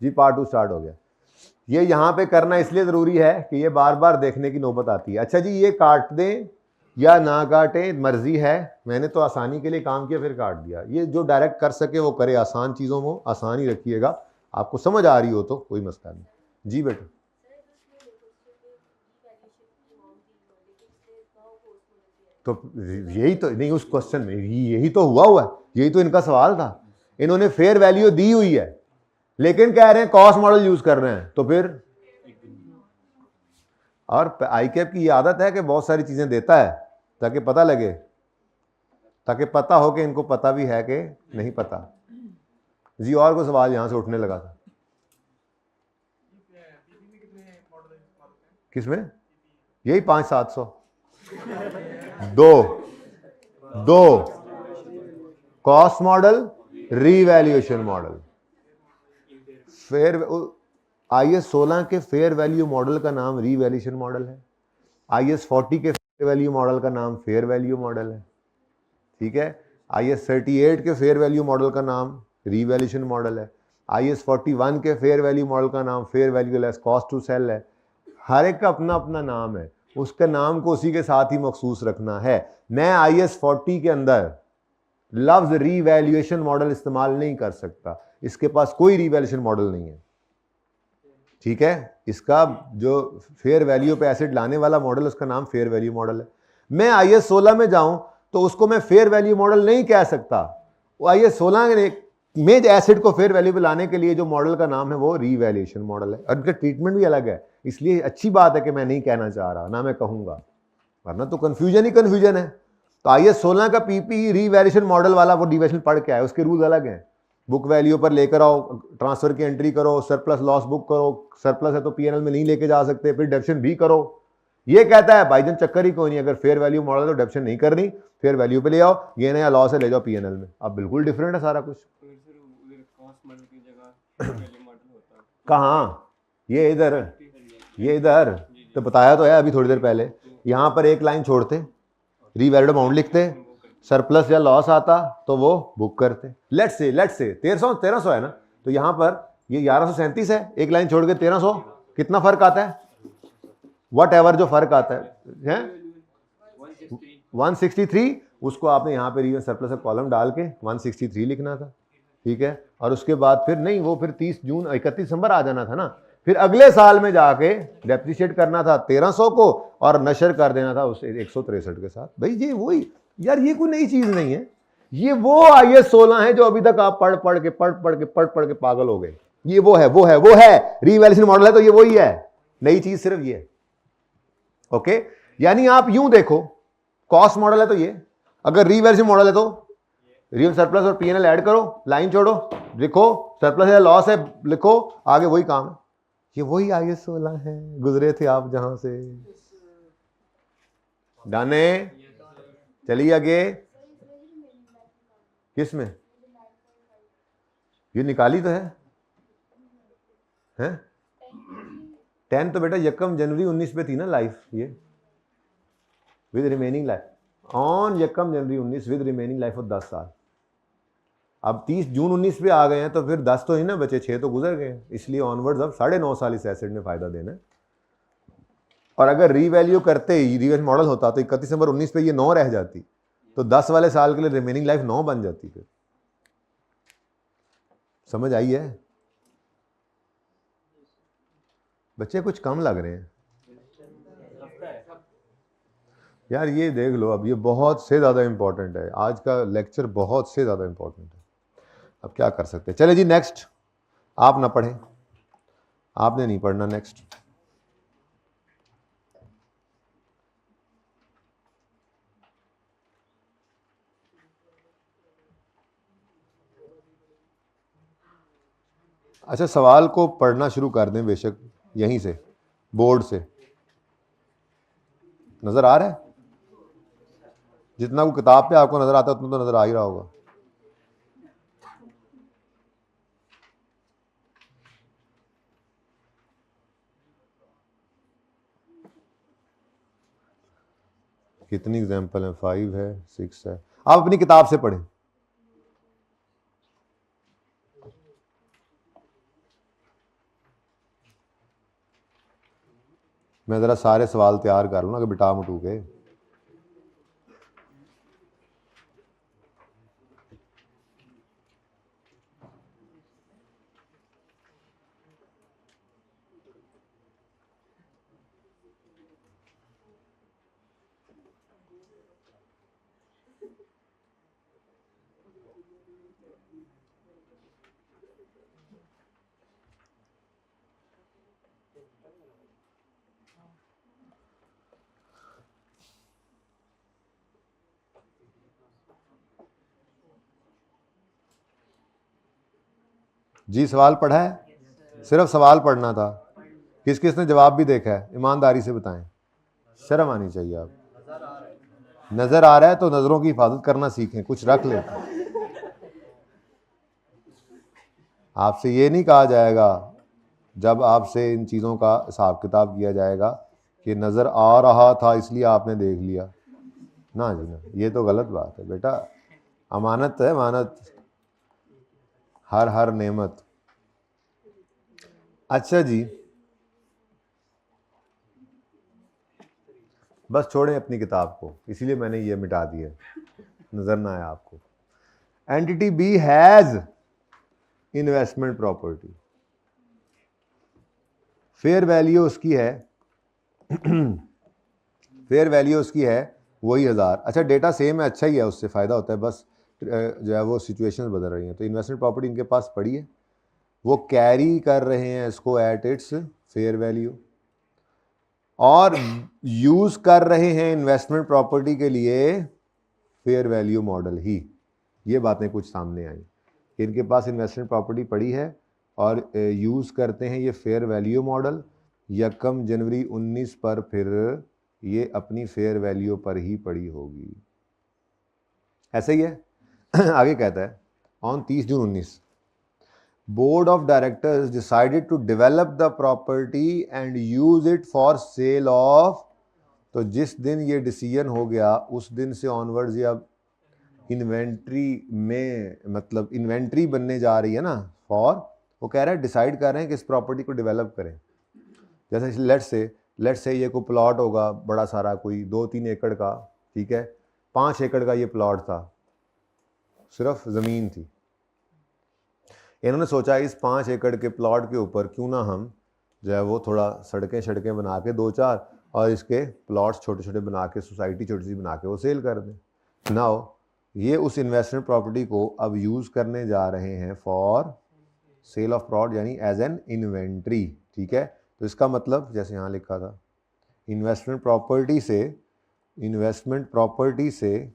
जी part 2 start हो गया। ये यहाँ पे करना इसलिए ज़रूरी है कि ये बार बार देखने की नौबत आती है। अच्छा जी, ये काट दें या ना काटें मर्जी है, मैंने तो आसानी के लिए काम किया फिर काट दिया। ये जो डायरेक्ट कर सके वो करे, आसान चीज़ों में आसान ही रखिएगा, आपको समझ आ रही हो तो कोई मसला नहीं। जी बेटा, तो यही तो नहीं, उस क्वेश्चन में यही तो हुआ है, यही तो इनका सवाल था। इन्होंने फेयर वैल्यू दी हुई है लेकिन कह रहे हैं कॉस्ट मॉडल यूज कर रहे हैं, तो फिर और आईकैप की आदत है कि बहुत सारी चीजें देता है ताकि पता लगे, ताकि पता हो कि इनको पता भी है कि नहीं पता। जी और कोई सवाल यहां से उठने लगा था? किसमें? यही 500-700 दो cost model, revaluation model. Fair IS 16 के फेयर वैल्यू मॉडल का नाम रीवैल्यूएशन मॉडल है, IS 40 के फेयर वैल्यू मॉडल का नाम फेयर वैल्यू मॉडल है, ठीक है। IS 38 के फेयर वैल्यू मॉडल का नाम रीवैल्यूएशन मॉडल है, IS 41 के फेयर वैल्यू मॉडल का नाम fair value less cost to sell है। हर एक का अपना अपना नाम है, उसके नाम को उसी के साथ ही मखसूस रखना है। मैं IS 40 के अंदर लफ्ज रीवैल्यूएशन मॉडल इस्तेमाल नहीं कर सकता, इसके पास कोई रीवैल्यूएशन मॉडल नहीं है, ठीक है। इसका जो फेयर वैल्यू पे एसिड लाने वाला मॉडल उसका नाम फेयर वैल्यू मॉडल है। मैं IS 16 में जाऊं तो उसको मैं फेयर वैल्यू मॉडल नहीं कह सकता, वो IS 16 में एसिड को फेयर वैल्यू पे लाने के लिए जो मॉडल का नाम है वो रीवैल्यूएशन मॉडल है, और उनका ट्रीटमेंट भी अलग है। इसलिए अच्छी बात है कि मैं नहीं कहना चाह रहा, ना मैं कहूंगा, वरना तो कंफ्यूजन ही कंफ्यूजन है। तो IS 16 का PP रीवैल्यूएशन मॉडल वाला वो डिविजन पढ़ के आए, उसके रूल अलग हैं। बुक वैल्यू पर लेकर आओ, ट्रांसफर की एंट्री करो, सरप्लस लॉस बुक करो, सरप्लस है तो P&L में नहीं लेके जा सकते, फिर डेप्शन भी करो। ये कहता है भाईजान चक्कर ही कोई नहीं, अगर फेयर वैल्यू मॉडल तो डेप्शन नहीं करनी, फेयर वैल्यू पे ले आओ, ये नया लॉस है ले जाओ P&L में। अब बिल्कुल डिफरेंट है सारा कुछ। कहाँ? ये इधर तो बताया तो है अभी थोड़ी देर पहले। यहां पर एक लाइन छोड़ते, रीवैल्यूड अमाउंट लिखते, सरप्लस या लॉस आता तो वो बुक करते। लेट्स से 1300 है ना, तो यहां पर ये 1137 है, एक लाइन छोड़ के 1300, कितना फर्क आता है? वट एवर जो फर्क आता है 163, उसको आपने यहाँ पे रीवन सरप्लस का कॉलम डाल के 163 लिखना था, ठीक है। और उसके बाद फिर नहीं, वो फिर 31 दिसंबर आ जाना था ना, फिर अगले साल में जाके डेप्रिशिएट करना था 1300 को और नशर कर देना था उस 163 के साथ। भाई ये वही यार, ये कोई नई चीज नहीं है, ये वो IS 16 है जो अभी तक आप पढ़ के पागल हो गए। ये वो है रीवैल्यूएशन मॉडल है, तो ये वही है, नई चीज सिर्फ ये, ओके। यानी आप यूं देखो, कॉस्ट मॉडल है तो ये, अगर रीवैल्यूएशन मॉडल है तो रियल सरप्लस और P&L ऐड करो, लाइन छोड़ो, लिखो सरप्लस है लॉस है, लिखो आगे, वही काम है। ये वही IS 16 है, गुजरे थे आप जहां से। डाने चलिए आगे। किस में? ये निकाली तो है 10 तो बेटा 1 जनवरी 19 पे थी ना लाइफ, ये with remaining life on 1 January 19 with remaining life of 10 साल। अब 30 जून 19 पे आ गए हैं तो फिर 10 तो ही ना बचे, 6 तो गुजर गए, इसलिए ऑनवर्ड्स अब 9.5 साल इस एसेट ने फायदा देना है। और अगर रीवैल्यू करते ही रीवैल्यू मॉडल होता तो 31 दिसंबर 19 पे ये 9 रह जाती, तो 10 वाले साल के लिए रिमेनिंग लाइफ 9 बन जाती। फिर समझ आई है? बच्चे कुछ कम लग रहे हैं यार, ये देख लो, अब ये बहुत से ज़्यादा इंपॉर्टेंट है, आज का लेक्चर बहुत से ज़्यादा इंपॉर्टेंट है। अब क्या कर सकते हैं, चले जी नेक्स्ट। आप ना पढ़ें, आपने नहीं पढ़ना, नेक्स्ट। अच्छा, सवाल को पढ़ना शुरू कर दें बेशक यहीं से, बोर्ड से। नजर आ रहा है? जितना वो किताब पे आपको नजर आता है उतना तो नजर आ ही रहा होगा। कितनी एग्जाम्पल है? 5 है, 6 है। आप अपनी किताब से पढ़ें। मैं ज़रा सारे सवाल तैयार कर लूँ ना कि बिटा मुटू के। जी सवाल पढ़ा है, सिर्फ सवाल पढ़ना था। किस किस ने जवाब भी देखा है, ईमानदारी से बताएं, शर्म आनी चाहिए। आप नजर आ रहा है तो नजरों की हिफाजत करना सीखें, कुछ रख लें। आपसे ये नहीं कहा जाएगा जब आपसे इन चीज़ों का हिसाब किताब किया जाएगा कि नज़र आ रहा था इसलिए आपने देख लिया, ना जी ना, ये तो गलत बात है बेटा। अमानत है, अमानत, हर नेमत। अच्छा जी, बस छोड़ें अपनी किताब को, इसीलिए मैंने ये मिटा दिया, नजर ना आया आपको। Entity B has investment property, fair value उसकी है फेयर वैल्यू उसकी है वही 1000। अच्छा डेटा सेम है, अच्छा ही है, उससे फ़ायदा होता है, बस जो है वो सिचुएशंस बदल रही हैं। तो इन्वेस्टमेंट प्रॉपर्टी इनके पास पड़ी है, वो कैरी कर रहे हैं इसको एट इट्स फेयर वैल्यू, और यूज़ कर रहे हैं इन्वेस्टमेंट प्रॉपर्टी के लिए फेयर वैल्यू मॉडल ही। ये बातें कुछ सामने आई, इनके पास इन्वेस्टमेंट प्रॉपर्टी पड़ी है और यूज़ करते हैं ये फेयर वैल्यू मॉडल। यकम जनवरी 19 पर फिर ये अपनी फेयर वैल्यू पर ही पड़ी होगी, ऐसा ही है। आगे कहता है on 30 June 19 board of directors decided to develop the property and use it for sale of. तो जिस दिन ये डिसीजन हो गया उस दिन से ऑनवर्ड्स ये अब इन्वेंट्री में, मतलब इन्वेंट्री बनने जा रही है ना, फॉर, वो कह रहा है डिसाइड कर रहे हैं कि इस प्रॉपर्टी को डेवलप करें। जैसे लेट्स से ये कोई प्लॉट होगा बड़ा सारा, कोई 2-3 एकड़ का, ठीक है, 5 एकड़ का ये प्लॉट था, सिर्फ ज़मीन थी। इन्होंने सोचा इस 5 एकड़ के प्लॉट के ऊपर क्यों ना हम जो है वो थोड़ा सड़कें बना के 2-4 और इसके प्लॉट्स छोटे छोटे बना के, सोसाइटी छोटी सी बना के वो सेल कर दें। नाउ ये उस इन्वेस्टमेंट प्रॉपर्टी को अब यूज़ करने जा रहे हैं फॉर सेल ऑफ प्लॉट, यानी एज एन इन्वेंट्री, ठीक है। तो इसका मतलब जैसे यहाँ लिखा था, इन्वेस्टमेंट प्रॉपर्टी से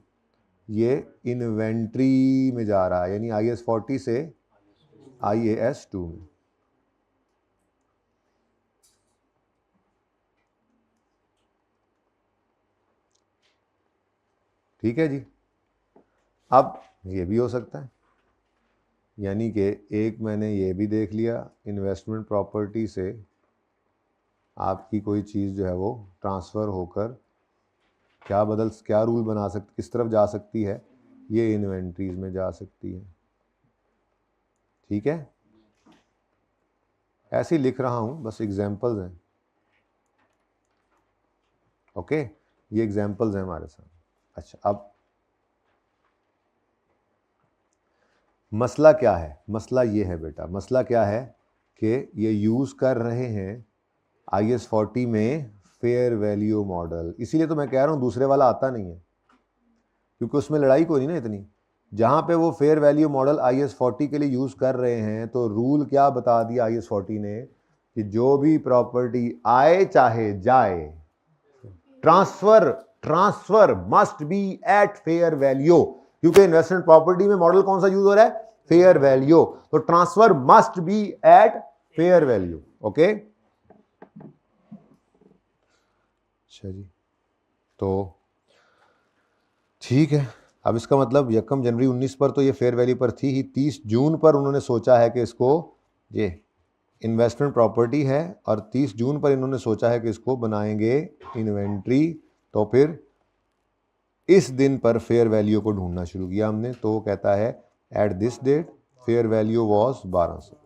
ये इन्वेंट्री में जा रहा है, यानी IAS 40 से IAS 2 में। ठीक है जी। अब ये भी हो सकता है, यानी कि एक मैंने ये भी देख लिया, इन्वेस्टमेंट प्रॉपर्टी से आपकी कोई चीज़ जो है वो ट्रांसफ़र होकर क्या रूल बना सकती, किस तरफ जा सकती है, ये इन्वेंट्रीज में जा सकती है, ठीक है। ऐसे ही लिख रहा हूँ, बस एग्जांपल्स हैं, ओके, ये एग्जांपल्स हैं हमारे साथ। अच्छा, अब मसला क्या है? मसला ये है बेटा, मसला क्या है कि ये यूज़ कर रहे हैं IAS 40 में फेयर वैल्यू मॉडल। इसीलिए तो मैं कह रहा हूँ दूसरे वाला आता नहीं है, क्योंकि उसमें लड़ाई कोई नहीं ना इतनी। जहाँ पे वो फेयर वैल्यू मॉडल IAS 40 के लिए यूज़ कर रहे हैं, तो रूल क्या बता दिया IAS 40 ने कि जो भी प्रॉपर्टी आए चाहे जाए, transfer must be at fair value, क्योंकि इन्वेस्टमेंट प्रॉपर्टी में मॉडल कौन सा यूज हो रहा है? Fair value. तो transfer must be at fair value, okay. अच्छा जी, तो ठीक है। अब इसका मतलब यकम जनवरी 19 पर तो ये फेयर वैल्यू पर थी ही, 30 जून पर उन्होंने सोचा है कि इसको, ये इन्वेस्टमेंट प्रॉपर्टी है और 30 जून पर इन्होंने सोचा है कि इसको बनाएंगे इन्वेंट्री। तो फिर इस दिन पर फेयर वैल्यू को ढूंढना शुरू किया हमने। तो वो कहता है at this date fair value was 1200।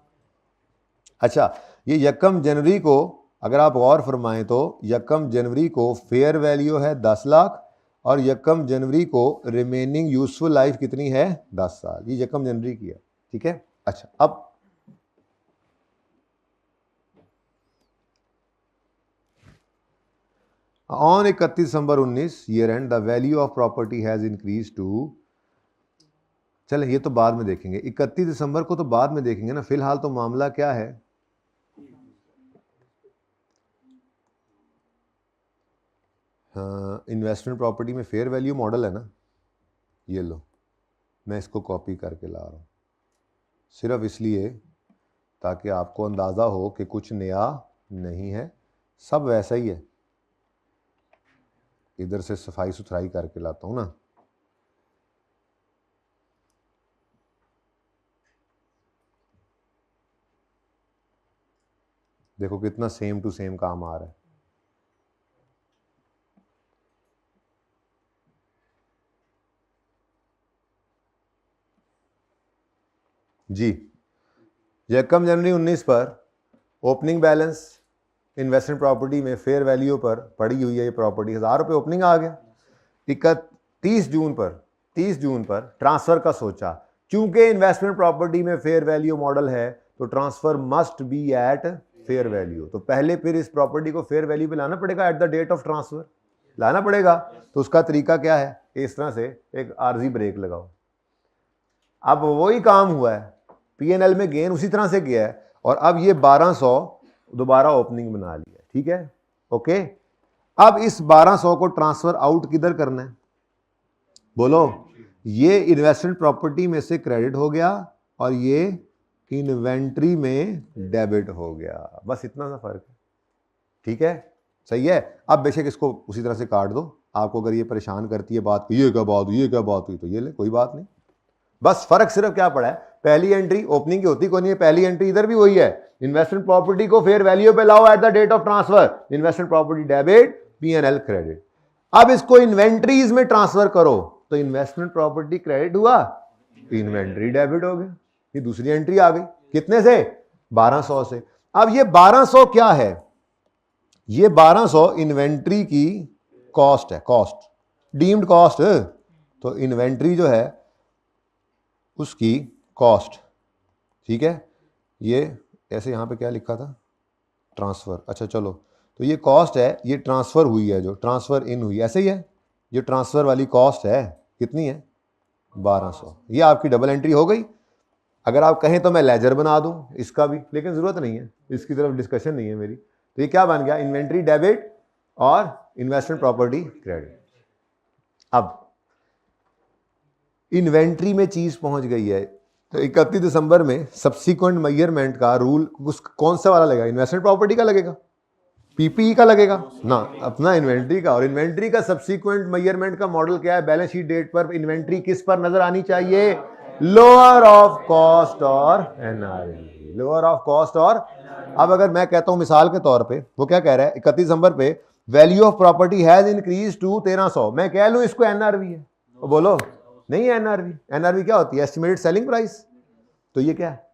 अच्छा, ये यकम जनवरी को अगर आप और फरमाएं तो 1 जनवरी को फेयर वैल्यू है 10 लाख और 1 जनवरी को रिमेनिंग यूजफुल लाइफ कितनी है 10 साल। ये 1 जनवरी की है, ठीक है। अच्छा, अब on 31 December 19 year end the value of property has increase to, चले ये तो बाद में देखेंगे, 31 दिसंबर को तो बाद में देखेंगे ना, फिलहाल तो मामला क्या है, हाँ, इन्वेस्टमेंट प्रॉपर्टी में फेयर वैल्यू मॉडल है ना, ये लो मैं इसको कॉपी करके ला रहा हूँ सिर्फ इसलिए ताकि आपको अंदाज़ा हो कि कुछ नया नहीं है, सब वैसा ही है। इधर से सफाई सुथराई करके लाता हूँ ना, देखो कितना सेम टू सेम काम आ रहा है। जी, 1 जनवरी 19 पर ओपनिंग बैलेंस इन्वेस्टमेंट प्रॉपर्टी में फेयर वैल्यू पर पड़ी हुई है ये प्रॉपर्टी, 1000 रुपये ओपनिंग आ गया। 30 जून पर ट्रांसफर का सोचा, क्योंकि इन्वेस्टमेंट प्रॉपर्टी में फेयर वैल्यू मॉडल है तो transfer must be at fair value, तो पहले फिर इस प्रॉपर्टी को फेयर वैल्यू पे लाना पड़ेगा, at the date of transfer लाना पड़ेगा। तो उसका तरीका क्या है, इस तरह से एक आरजी ब्रेक लगाओ। अब वही काम हुआ है, पीएनएल में गेन उसी तरह से गया है और अब ये 1200 दोबारा ओपनिंग बना लिया, ठीक है, ओके। अब इस 1200 को ट्रांसफर आउट किधर करना है, बोलो, ये इन्वेस्टमेंट प्रॉपर्टी में से क्रेडिट हो गया और ये इन्वेंट्री में डेबिट हो गया, बस इतना सा फर्क है, ठीक है, सही है। अब बेशक इसको उसी तरह से काट दो, आपको अगर ये परेशान करती है बात, ये क्या बात हुई तो ये ले, कोई बात नहीं, बस फर्क सिर्फ क्या पड़ा है, पहली एंट्री ओपनिंग की होती कोई नहीं है, पहली एंट्री इधर भी वही है, इन्वेस्टमेंट प्रॉपर्टी को फेयर वैल्यू पे लाओ at the date of transfer, investment property debit, PNL credit. अब इसको इन्वेंट्रीज में ट्रांसफर करो तो इन्वेस्टमेंट प्रॉपर्टी क्रेडिट हुआ, इन्वेंट्री डेबिट हो गया, ये दूसरी एंट्री आ गई, कितने से 1200 से। अब ये 1200 क्या है, ये 1200 इन्वेंट्री की कॉस्ट है, कॉस्ट डीम्ड कॉस्ट, तो इन्वेंट्री जो है उसकी कॉस्ट, ठीक है। ये ऐसे यहाँ पे क्या लिखा था, ट्रांसफर, अच्छा चलो, तो ये कॉस्ट है, ये ट्रांसफर हुई है, जो ट्रांसफर इन हुई ऐसे ही है, ये ट्रांसफर वाली कॉस्ट है, कितनी है 1200, ये आपकी डबल एंट्री हो गई। अगर आप कहें तो मैं लेजर बना दूं इसका भी, लेकिन जरूरत नहीं है, इसकी तरफ डिस्कशन नहीं है मेरी। तो ये क्या बन गया, इन्वेंट्री डेबिट और इन्वेस्टमेंट प्रॉपर्टी क्रेडिट। अब इन्वेंट्री में चीज पहुंच गई है, तो 31 दिसंबर में सब्सिक्वेंट मेजरमेंट का रूल कौन सा वाला लगेगा, इन्वेस्टमेंट प्रॉपर्टी का लगेगा, पीपीई का लगेगा ना, अपना इन्वेंट्री का। और इन्वेंट्री का सब्सिक्वेंट मेजरमेंट का मॉडल क्या है, बैलेंस शीट डेट पर इन्वेंट्री किस पर नजर आनी चाहिए, लोअर ऑफ कॉस्ट और एनआरवी, लोअर ऑफ कॉस्ट और। अब अगर मैं कहता हूं मिसाल के तौर पे, वो क्या कह रहा है 31 दिसंबर पे value of property has increase to 1300, मैं कह लूं इसको एनआरवी है, तो बोलो नहीं है एनआरवी। एनआरवी क्या होती है, एस्टिमेटेड सेलिंग प्राइस, तो ये क्या है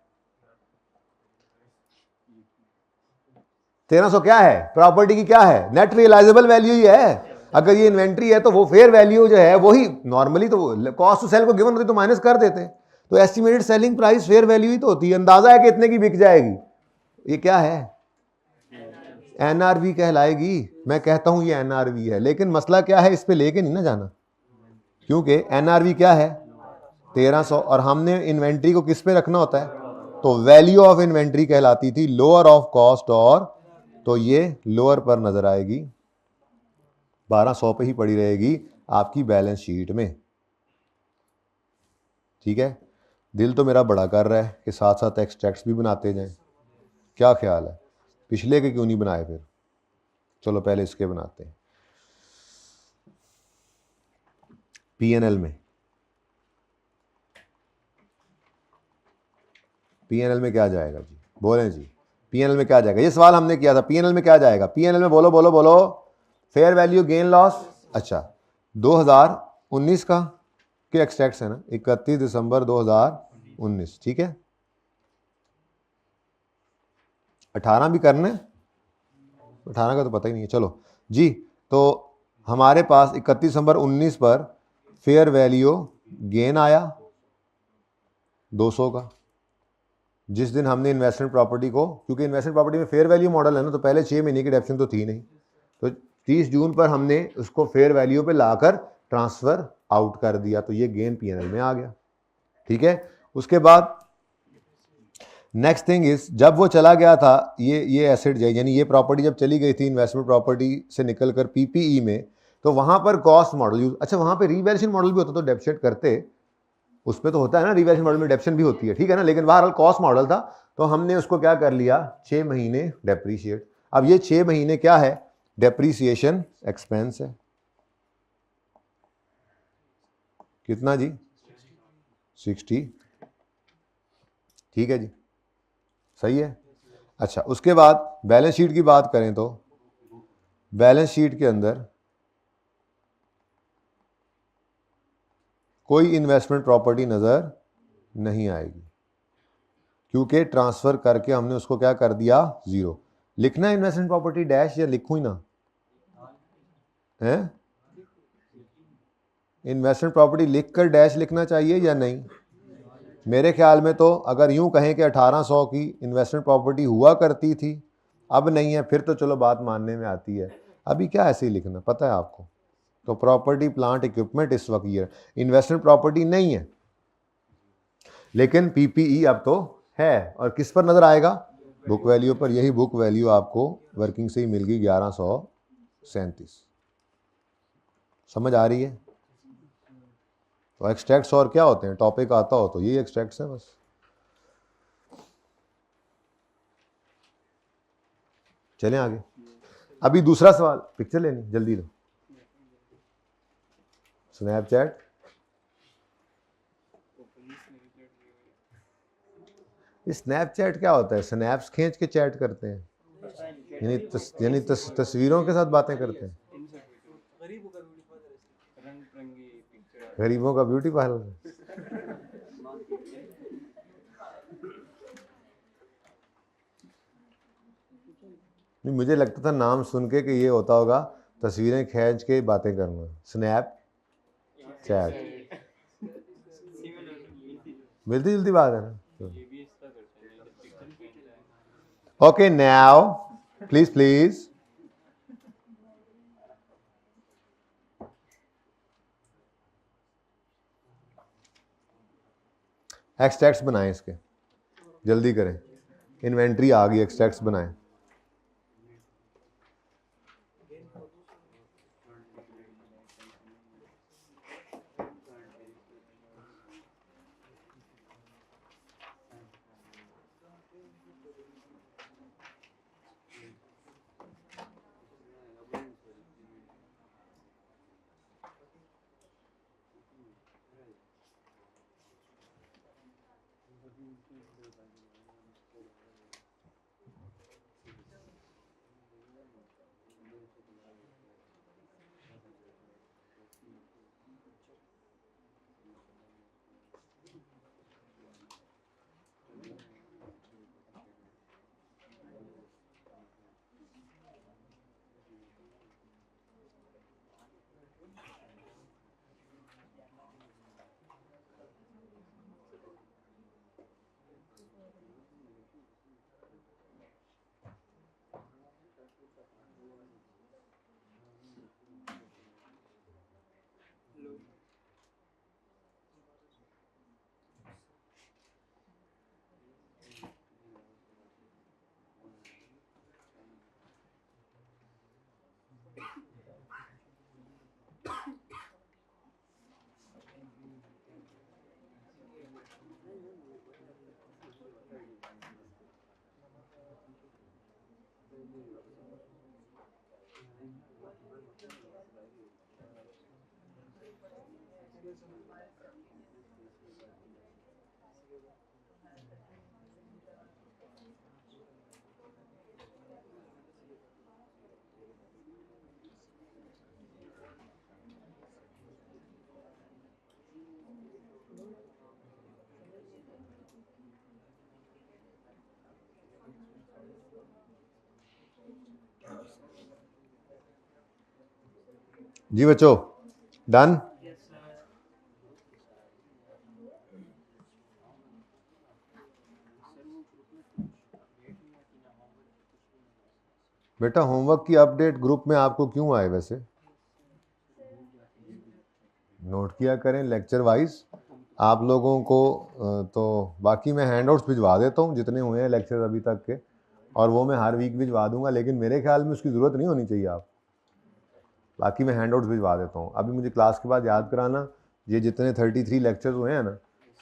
1300 क्या है, प्रॉपर्टी की क्या है, नेट रियलाइजेबल वैल्यू ही है। अगर ये इन्वेंट्री है तो वो फेयर वैल्यू जो है वही, नॉर्मली तो कॉस्ट टू सेल को गिवन होती तो माइनस कर देते, तो estimated selling price fair value ही तो होती है, अंदाजा है कि इतने की बिक जाएगी, ये क्या है एनआरवी कहलाएगी। मैं कहता हूं ये एनआरवी है, लेकिन मसला क्या है, इस पे लेके नहीं ना जाना, क्योंकि एनआरवी क्या है 1300 और हमने इन्वेंट्री को किस पे रखना होता है, तो वैल्यू ऑफ इन्वेंट्री कहलाती थी लोअर ऑफ कॉस्ट और, तो ये लोअर पर नजर आएगी, 1200 पे ही पड़ी रहेगी आपकी बैलेंस शीट में, ठीक है। दिल तो मेरा बड़ा कर रहा है कि साथ साथ एक्सट्रैक्ट्स भी बनाते जाएं, क्या ख्याल है, पिछले के क्यों नहीं बनाए फिर, चलो पहले इसके बनाते हैं। पीएनएल में, पीएनएल में क्या जाएगा जी, बोलें जी, पीएनएल में क्या जाएगा, ये सवाल हमने किया था, पीएनएल में क्या जाएगा, पीएनएल में बोलो बोलो बोलो, फेयर वैल्यू गेन लॉस, अच्छा 2019 का के एक्सट्रैक्ट्स है ना, 31 दिसंबर 2019, ठीक है, 18 भी करना है, 18 का तो पता ही नहीं है। चलो जी, तो हमारे पास 31 दिसंबर 19 पर फेयर वैल्यू गेन आया 200 का, जिस दिन हमने इन्वेस्टमेंट प्रॉपर्टी को, क्योंकि इन्वेस्टमेंट प्रॉपर्टी में फेयर वैल्यू मॉडल है ना, तो पहले 6 महीने की डेप्शन तो थी नहीं, तो 30 जून पर हमने उसको फेयर वैल्यू पे लाकर ट्रांसफर आउट कर दिया, तो ये गेन पीएनएल में आ गया। ठीक है, उसके बाद नेक्स्ट थिंग इज, जब वो चला गया था ये एसेट यानी ये प्रॉपर्टी जब चली गई थी इन्वेस्टमेंट प्रॉपर्टी से निकलकर पीपीई में, तो वहां पर कॉस्ट मॉडल यूज, अच्छा वहां पर रीवैल्यूएशन मॉडल भी होता, तो डेप्शन करते उसमें तो होता है ना, रिवैल्यूएशन मॉडल में डेप्शन भी होती है, ठीक है ना, लेकिन बहरहाल कॉस्ट मॉडल था, तो हमने उसको क्या कर लिया, 6 महीने डेप्रीशिएट। अब ये 6 महीने क्या है, डेप्रीसिएशन एक्सपेंस है, कितना जी, 60। ठीक है जी, सही है। अच्छा, उसके बाद बैलेंस शीट की बात करें तो बैलेंस शीट के अंदर कोई इन्वेस्टमेंट प्रॉपर्टी नजर नहीं आएगी, क्योंकि ट्रांसफर करके हमने उसको क्या कर दिया, जीरो। लिखना इन्वेस्टमेंट प्रॉपर्टी डैश या लिखूं ही ना, है इन्वेस्टमेंट प्रॉपर्टी लिखकर डैश लिखना चाहिए या नहीं? मेरे ख्याल में तो अगर यूं कहें कि 1800 की इन्वेस्टमेंट प्रॉपर्टी हुआ करती थी, अब नहीं है, फिर तो चलो बात मानने में आती है, अभी क्या ऐसे ही लिखना, पता है आपको। तो प्रॉपर्टी प्लांट इक्विपमेंट इस वक्त ये इन्वेस्टमेंट प्रॉपर्टी नहीं है, लेकिन पीपीई अब तो है, और किस पर नजर आएगा, बुक वैल्यू पर। यही बुक वैल्यू आपको वर्किंग से ही मिल गई 1137। समझ आ रही है? तो एक्सट्रैक्ट्स और क्या होते हैं, टॉपिक आता हो तो यही एक्सट्रैक्ट्स है बस। चलें आगे। अभी दूसरा सवाल, पिक्चर लेनी जल्दी लो। स्नैपचैट, स्नैपचैट क्या होता है, स्नैप्स खींच के चैट करते हैं, यानी तस्वीरों के साथ बातें करते हैं। गरीबों का ब्यूटी पार्लर। मुझे लगता था नाम सुन के कि ये होता होगा तस्वीरें खींच के बातें करना, स्नैप चैट। मिलती जुलती बात है ना। Okay, now please please extracts बनाएं, इसके जल्दी करें, इन्वेंट्री आ गई, एक्सट्रैक्ट्स बनाएं। जी बच्चों, डन। बेटा होमवर्क की अपडेट ग्रुप में आपको क्यों आए? वैसे नोट किया करें लेक्चर वाइज आप लोगों को। तो बाकी मैं हैंडआउट्स भिजवा देता हूँ जितने हुए हैं लेक्चर अभी तक के, और वो मैं हर वीक भिजवा दूंगा, लेकिन मेरे ख्याल में उसकी ज़रूरत नहीं होनी चाहिए आप। बाकी मैं हैंडआउट्स भिजवा देता हूँ। अभी मुझे क्लास के बाद याद कराना, ये जितने 33 लेक्चर्स हुए हैं ना,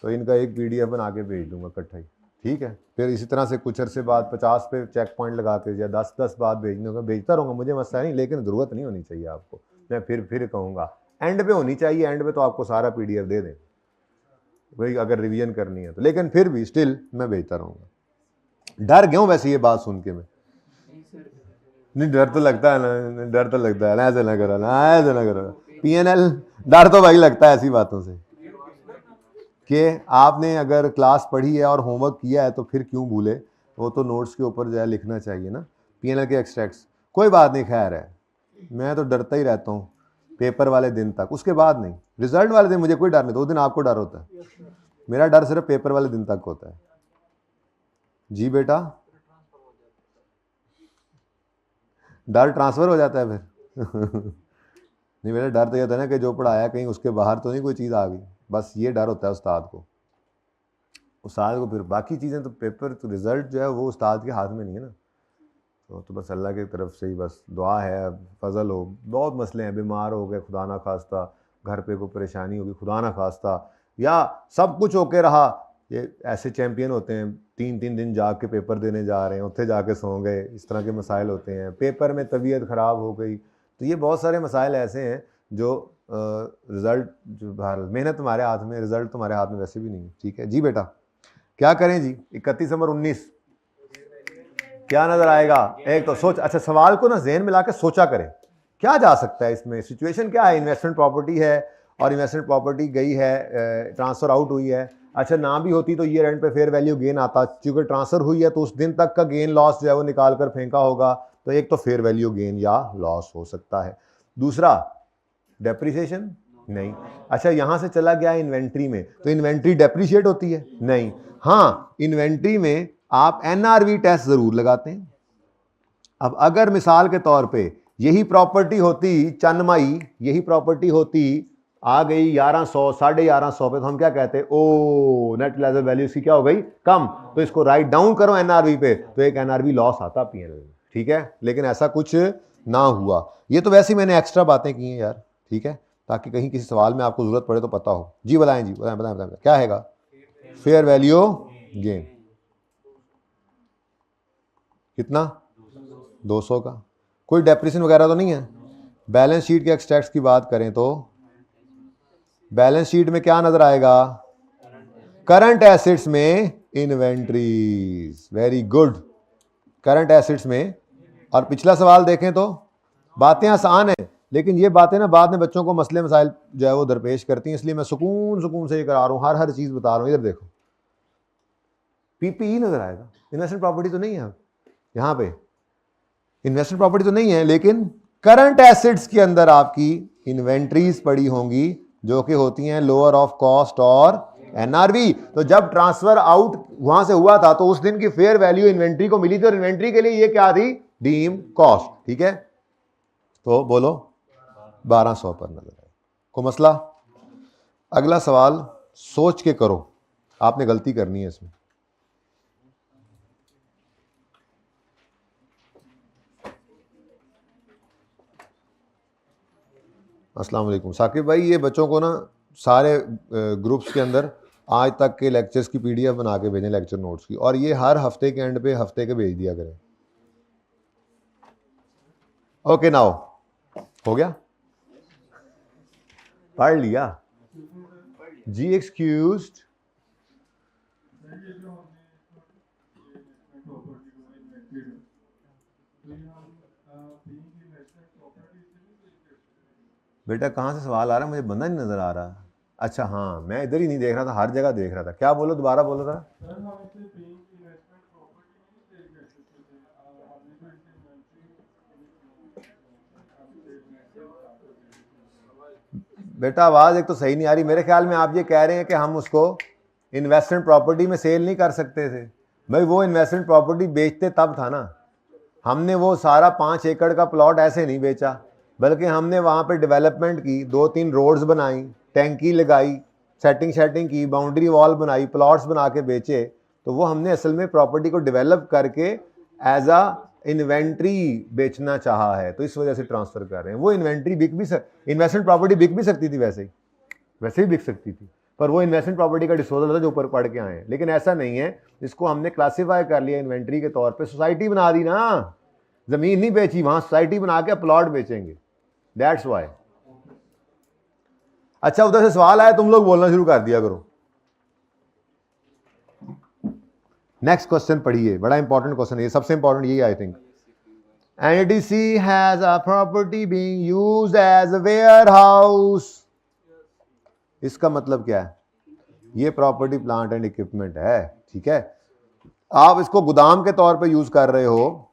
तो इनका एक PDF बना के भेज दूंगा इकट्ठा ही, ठीक है? फिर इसी तरह से कुछ अरसे बाद 50 पे चेक पॉइंट लगा के या 10-10 बाद भेजने का भेजता रहूँगा, मुझे मसला नहीं, लेकिन ज़रूरत नहीं होनी चाहिए आपको। मैं फिर कहूँगा एंड पे होनी चाहिए, एंड पे तो आपको सारा PDF दे दें भाई अगर रिवीजन करनी है तो, लेकिन फिर भी स्टिल मैं भेजता रहूँगा। डर गया हूँ वैसे ये बात सुन के मैं। नहीं डर तो लगता है ना, डर तो लगता है ना, ऐसे ना करो ना, ऐसे ना करो। PNL डर तो भाई लगता है ऐसी बातों से कि आपने अगर क्लास पढ़ी है और होमवर्क किया है तो फिर क्यों भूले, वो तो नोट्स के ऊपर जो है लिखना चाहिए ना, PNL के एक्सट्रैक्ट्स। कोई बात नहीं, खैर है, मैं तो डरता ही रहता हूँ पेपर वाले दिन तक, उसके बाद नहीं। रिजल्ट वाले दिन मुझे कोई डर नहीं, तो उस दिन आपको डर होता है, मेरा डर सिर्फ पेपर वाले दिन तक होता है। जी बेटा, डर ट्रांसफर हो जाता है फिर नहीं बेटा, डर तो ये होता है ना कि जो पढ़ाया कहीं उसके बाहर तो नहीं कोई चीज़ आ गई, बस ये डर होता है उस्ताद को। फिर बाकी चीज़ें तो पेपर तो रिज़ल्ट जो है वो उस्ताद के हाथ में नहीं है ना, तो बस अल्लाह की तरफ से ही बस दुआ है, फजल हो। बहुत मसले हैं, बीमार हो गए खुदा ना खास्ता, घर पे कोई परेशानी होगी खुदा ना खास्ता, या सब कुछ होके रहा। ये ऐसे चैम्पियन होते हैं 3-3 दिन जाग के पेपर देने जा रहे हैं, उत्थे जाके सो गए, इस तरह के मसाइल होते हैं। पेपर में तबीयत ख़राब हो गई, तो ये बहुत सारे मसाइल ऐसे हैं जो रिज़ल्ट जो मेहनत तुम्हारे हाथ में, रिज़ल्ट तुम्हारे हाथ में वैसे भी नहीं है, ठीक है? जी बेटा, क्या करें जी? 31 नंबर 19 क्या नजर आएगा? एक तो सोच, अच्छा सवाल को ना ज़हन में लाकर सोचा करें क्या जा सकता है इसमें, सिचुएशन क्या है? इन्वेस्टमेंट प्रॉपर्टी है और इन्वेस्टमेंट प्रॉपर्टी गई है, ट्रांसफर आउट हुई है। अच्छा ना भी होती तो ईयर एंड पे फेयर वैल्यू गेन आता, क्योंकि ट्रांसफर हुई है तो उस दिन तक का गेन लॉस जो है वो निकाल कर फेंका होगा, तो एक तो फेयर वैल्यू गेन या लॉस हो सकता है। दूसरा डेप्रिसिएशन नहीं। अच्छा यहां से चला गया इन्वेंट्री में, तो इन्वेंट्री डेप्रिशिएट होती है? नहीं। हाँ, इन्वेंट्री में आप NRV टेस्ट जरूर लगाते हैं। अब अगर मिसाल के तौर पे यही प्रॉपर्टी होती चन्नमई, यही प्रॉपर्टी होती आ गई 1100 1150 पे, तो हम क्या कहते हैं? ओ नेट प्रेजेंट वैल्यू इसकी क्या हो गई? कम, तो इसको राइट डाउन करो NRV पे, तो एक NRV लॉस आता PNL में, ठीक है? लेकिन ऐसा कुछ ना हुआ। ये तो वैसे ही मैंने एक्स्ट्रा बातें की हैं यार, ठीक है, ताकि कहीं किसी सवाल में आपको जरूरत पड़े तो पता हो। जी बताएं, जी बताएं बताएं बताएं, क्या हैगा? फेयर वैल्यू गेन कितना? 200 का। कोई डेप्रिसिएशन वगैरह तो नहीं है? बैलेंस शीट के एक्सट्रैक्ट्स की बात करें तो बैलेंस शीट में क्या नजर आएगा? करंट एसेट्स में inventories, very good, current assets में। और पिछला सवाल देखें तो बातें आसान है, लेकिन ये बातें ना बाद में बच्चों को मसले मसाइल जो है वो दरपेश करती हैं, इसलिए मैं सुकून सुकून से ये करा रहा हूँ, हर चीज बता रहा हूँ। इधर देखो PPE नजर आएगा, इन्वेस्टमेंट प्रॉपर्टी तो नहीं है यहाँ पे, इन्वेस्टमेंट प्रॉपर्टी तो नहीं है, लेकिन करंट एसेट्स के अंदर आपकी इन्वेंट्रीज पड़ी होंगी जो कि होती हैं लोअर ऑफ कॉस्ट और NRV। तो जब ट्रांसफर आउट वहां से हुआ था तो उस दिन की फेयर वैल्यू इन्वेंट्री को मिली थी, और इन्वेंट्री के लिए ये क्या थी? डीम कॉस्ट, ठीक है? तो बोलो 1200 पर नजर है, को मसला? अगला सवाल सोच के करो, आपने गलती करनी है इसमें। अस्सलाम वालेकुम साकिब भाई, ये बच्चों को ना सारे ग्रुप्स के अंदर आज तक के लेक्चर्स की PDF बना के भेजें, लेक्चर नोट्स की, और ये हर हफ्ते के एंड पे हफ्ते के भेज दिया करें। ओके नाउ हो गया, पढ़ लिया जी, एक्सक्यूज्ड। बेटा कहाँ से सवाल आ रहा है? मुझे बंदा नहीं नजर आ रहा। अच्छा हाँ, मैं इधर ही नहीं देख रहा था, हर जगह देख रहा था। क्या बोलो, दोबारा बोलो था। बेटा आवाज एक तो सही नहीं आ रही, मेरे ख्याल में आप ये कह रहे हैं कि हम उसको इन्वेस्टमेंट प्रॉपर्टी में सेल नहीं कर सकते थे। भाई वो इन्वेस्टमेंट प्रॉपर्टी बेचते तब था ना, हमने वो सारा 5 एकड़ का प्लॉट ऐसे नहीं बेचा, बल्कि हमने वहाँ पे डेवलपमेंट की, 2-3 रोड्स बनाई, टैंकी लगाई, सेटिंग की, बाउंड्री वॉल बनाई, प्लॉट्स बना के बेचे। तो वो हमने असल में प्रॉपर्टी को डेवलप करके एज अ इन्वेंट्री बेचना चाहा है, तो इस वजह से ट्रांसफर कर रहे हैं। वो इन्वेंट्री बिक भी इन्वेस्टमेंट प्रॉपर्टी बिक भी सकती थी, वैसे ही बिक सकती थी, पर वो इन्वेस्टमेंट प्रॉपर्टी का डिस्पोजल था जो ऊपर पढ़ के आए हैं। लेकिन ऐसा नहीं है, इसको हमने क्लासीफाई कर लिया इन्वेंट्री के तौर पे, सोसाइटी बना दी ना, जमीन नहीं बेची, वहां सोसाइटी बना के प्लॉट बेचेंगे, दैट्स वाई। अच्छा उधर से सवाल आया, तुम लोग बोलना शुरू कर दिया करो। नेक्स्ट क्वेश्चन पढ़िए, बड़ा इंपॉर्टेंट क्वेश्चन है, सबसे इंपॉर्टेंट यही I think. NDC has a property being used as a warehouse. इसका मतलब क्या है? ये प्रॉपर्टी प्लांट एंड इक्विपमेंट है, ठीक है। आप इसको गोदाम के तौर पे यूज कर रहे हो,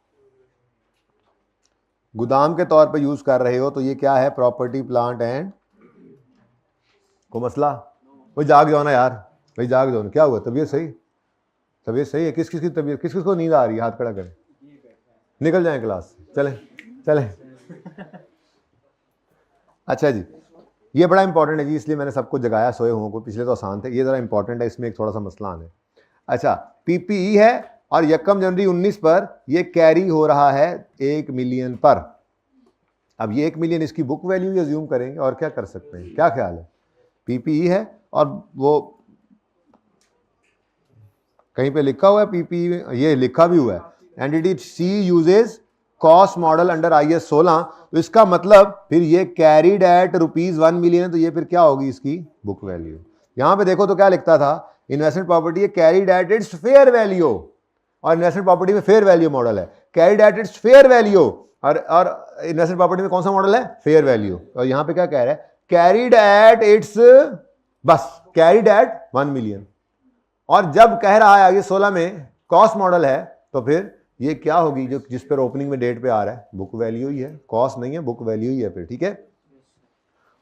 गोदाम के तौर पे यूज कर रहे हो, तो ये क्या है? प्रॉपर्टी प्लांट एंड, को मसला? भाई जाग जाओ ना यार, भाई जाग जाओ ना, क्या हुआ? तबीयत सही? तबीयत सही है? किस किस की तबीयत, किस किस को नींद आ रही है? हाथ खड़ा करें, निकल जाए क्लास से, चलें चलें। अच्छा जी, ये बड़ा इंपॉर्टेंट है जी, इसलिए मैंने सबको जगाया, सोए हुओं को, पिछले तो आसान थे, ये जरा इंपॉर्टेंट है, इसमें एक थोड़ा सा मसला आना है। अच्छा, पीपीई है और 1 जनवरी 19 पर ये कैरी हो रहा है 1 मिलियन पर। अब ये 1 मिलियन इसकी बुक वैल्यू अज्यूम करेंगे, और क्या कर सकते हैं? क्या ख्याल है? पीपीई है और वो कहीं पे लिखा हुआ है पीपीई, ये लिखा भी हुआ है, entity C uses cost model under IS 16, तो इसका मतलब फिर ये कैरीड एट ₹1 मिलियन, तो ये फिर क्या होगी इसकी बुक वैल्यू? यहां पे देखो तो क्या लिखता था, investment property carried at its fair value, और इन्वेस्टमेंट प्रॉपर्टी में फेयर वैल्यू मॉडल है, carried at its fair value, और इन्वेस्टमेंट प्रॉपर्टी में कौन सा मॉडल है? Fair value. और यहां पे क्या कह रहा है? कैरीड एट इट्स, बस कैरीड एट 1 मिलियन। और जब कह रहा है आगे 16 में कॉस्ट मॉडल है, तो फिर ये क्या होगी जो जिस पर ओपनिंग में डेट पे आ रहा है? बुक वैल्यू ही है, कॉस्ट नहीं है, बुक वैल्यू ही है फिर, ठीक है।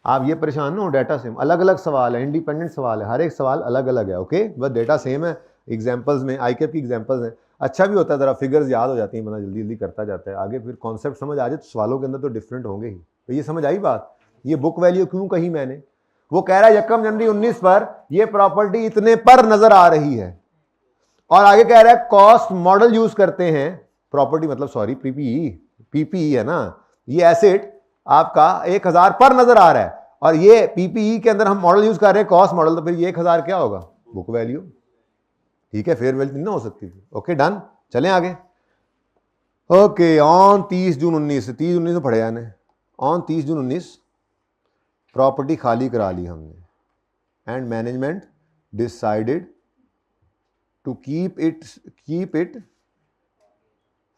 आप ये परेशान ना हो, डाटा सेम, अलग अलग सवाल है, इंडिपेंडेंट सवाल है, हर एक सवाल अलग अलग है, ओके, बस डेटा सेम है। एग्जांपल्स में ICAP की एग्जांपल्स हैं, अच्छा भी होता है, जरा फिगर्स याद हो जाती हैं, बंदा जल्दी जल्दी करता जाता है, आगे फिर कॉन्सेप्ट समझ आ जाए तो सवालों के अंदर तो डिफरेंट होंगे ही। तो ये समझ आई बात? ये बुक वैल्यू क्यों कही मैंने? वो कह रहा है 1 जनवरी 19 पर ये प्रॉपर्टी इतने पर नजर आ रही है, और आगे कह रहा है कॉस्ट मॉडल यूज करते हैं, प्रॉपर्टी मतलब सॉरी पीपीई है ना, ये एसेट आपका 1000 पर नजर आ रहा है, और ये पीपीई के अंदर हम मॉडल यूज कर रहे हैं कॉस्ट मॉडल, तो फिर ये 1000 क्या होगा? बुक वैल्यू, ठीक है, फेयर वैल्यू नहीं ना हो सकती थी। ओके डन, चलें आगे। ओके, ऑन 30 जून 19, 30 19 में पढ़े ने, ऑन 30 जून 19 प्रॉपर्टी खाली करा ली हमने, and management decided to keep it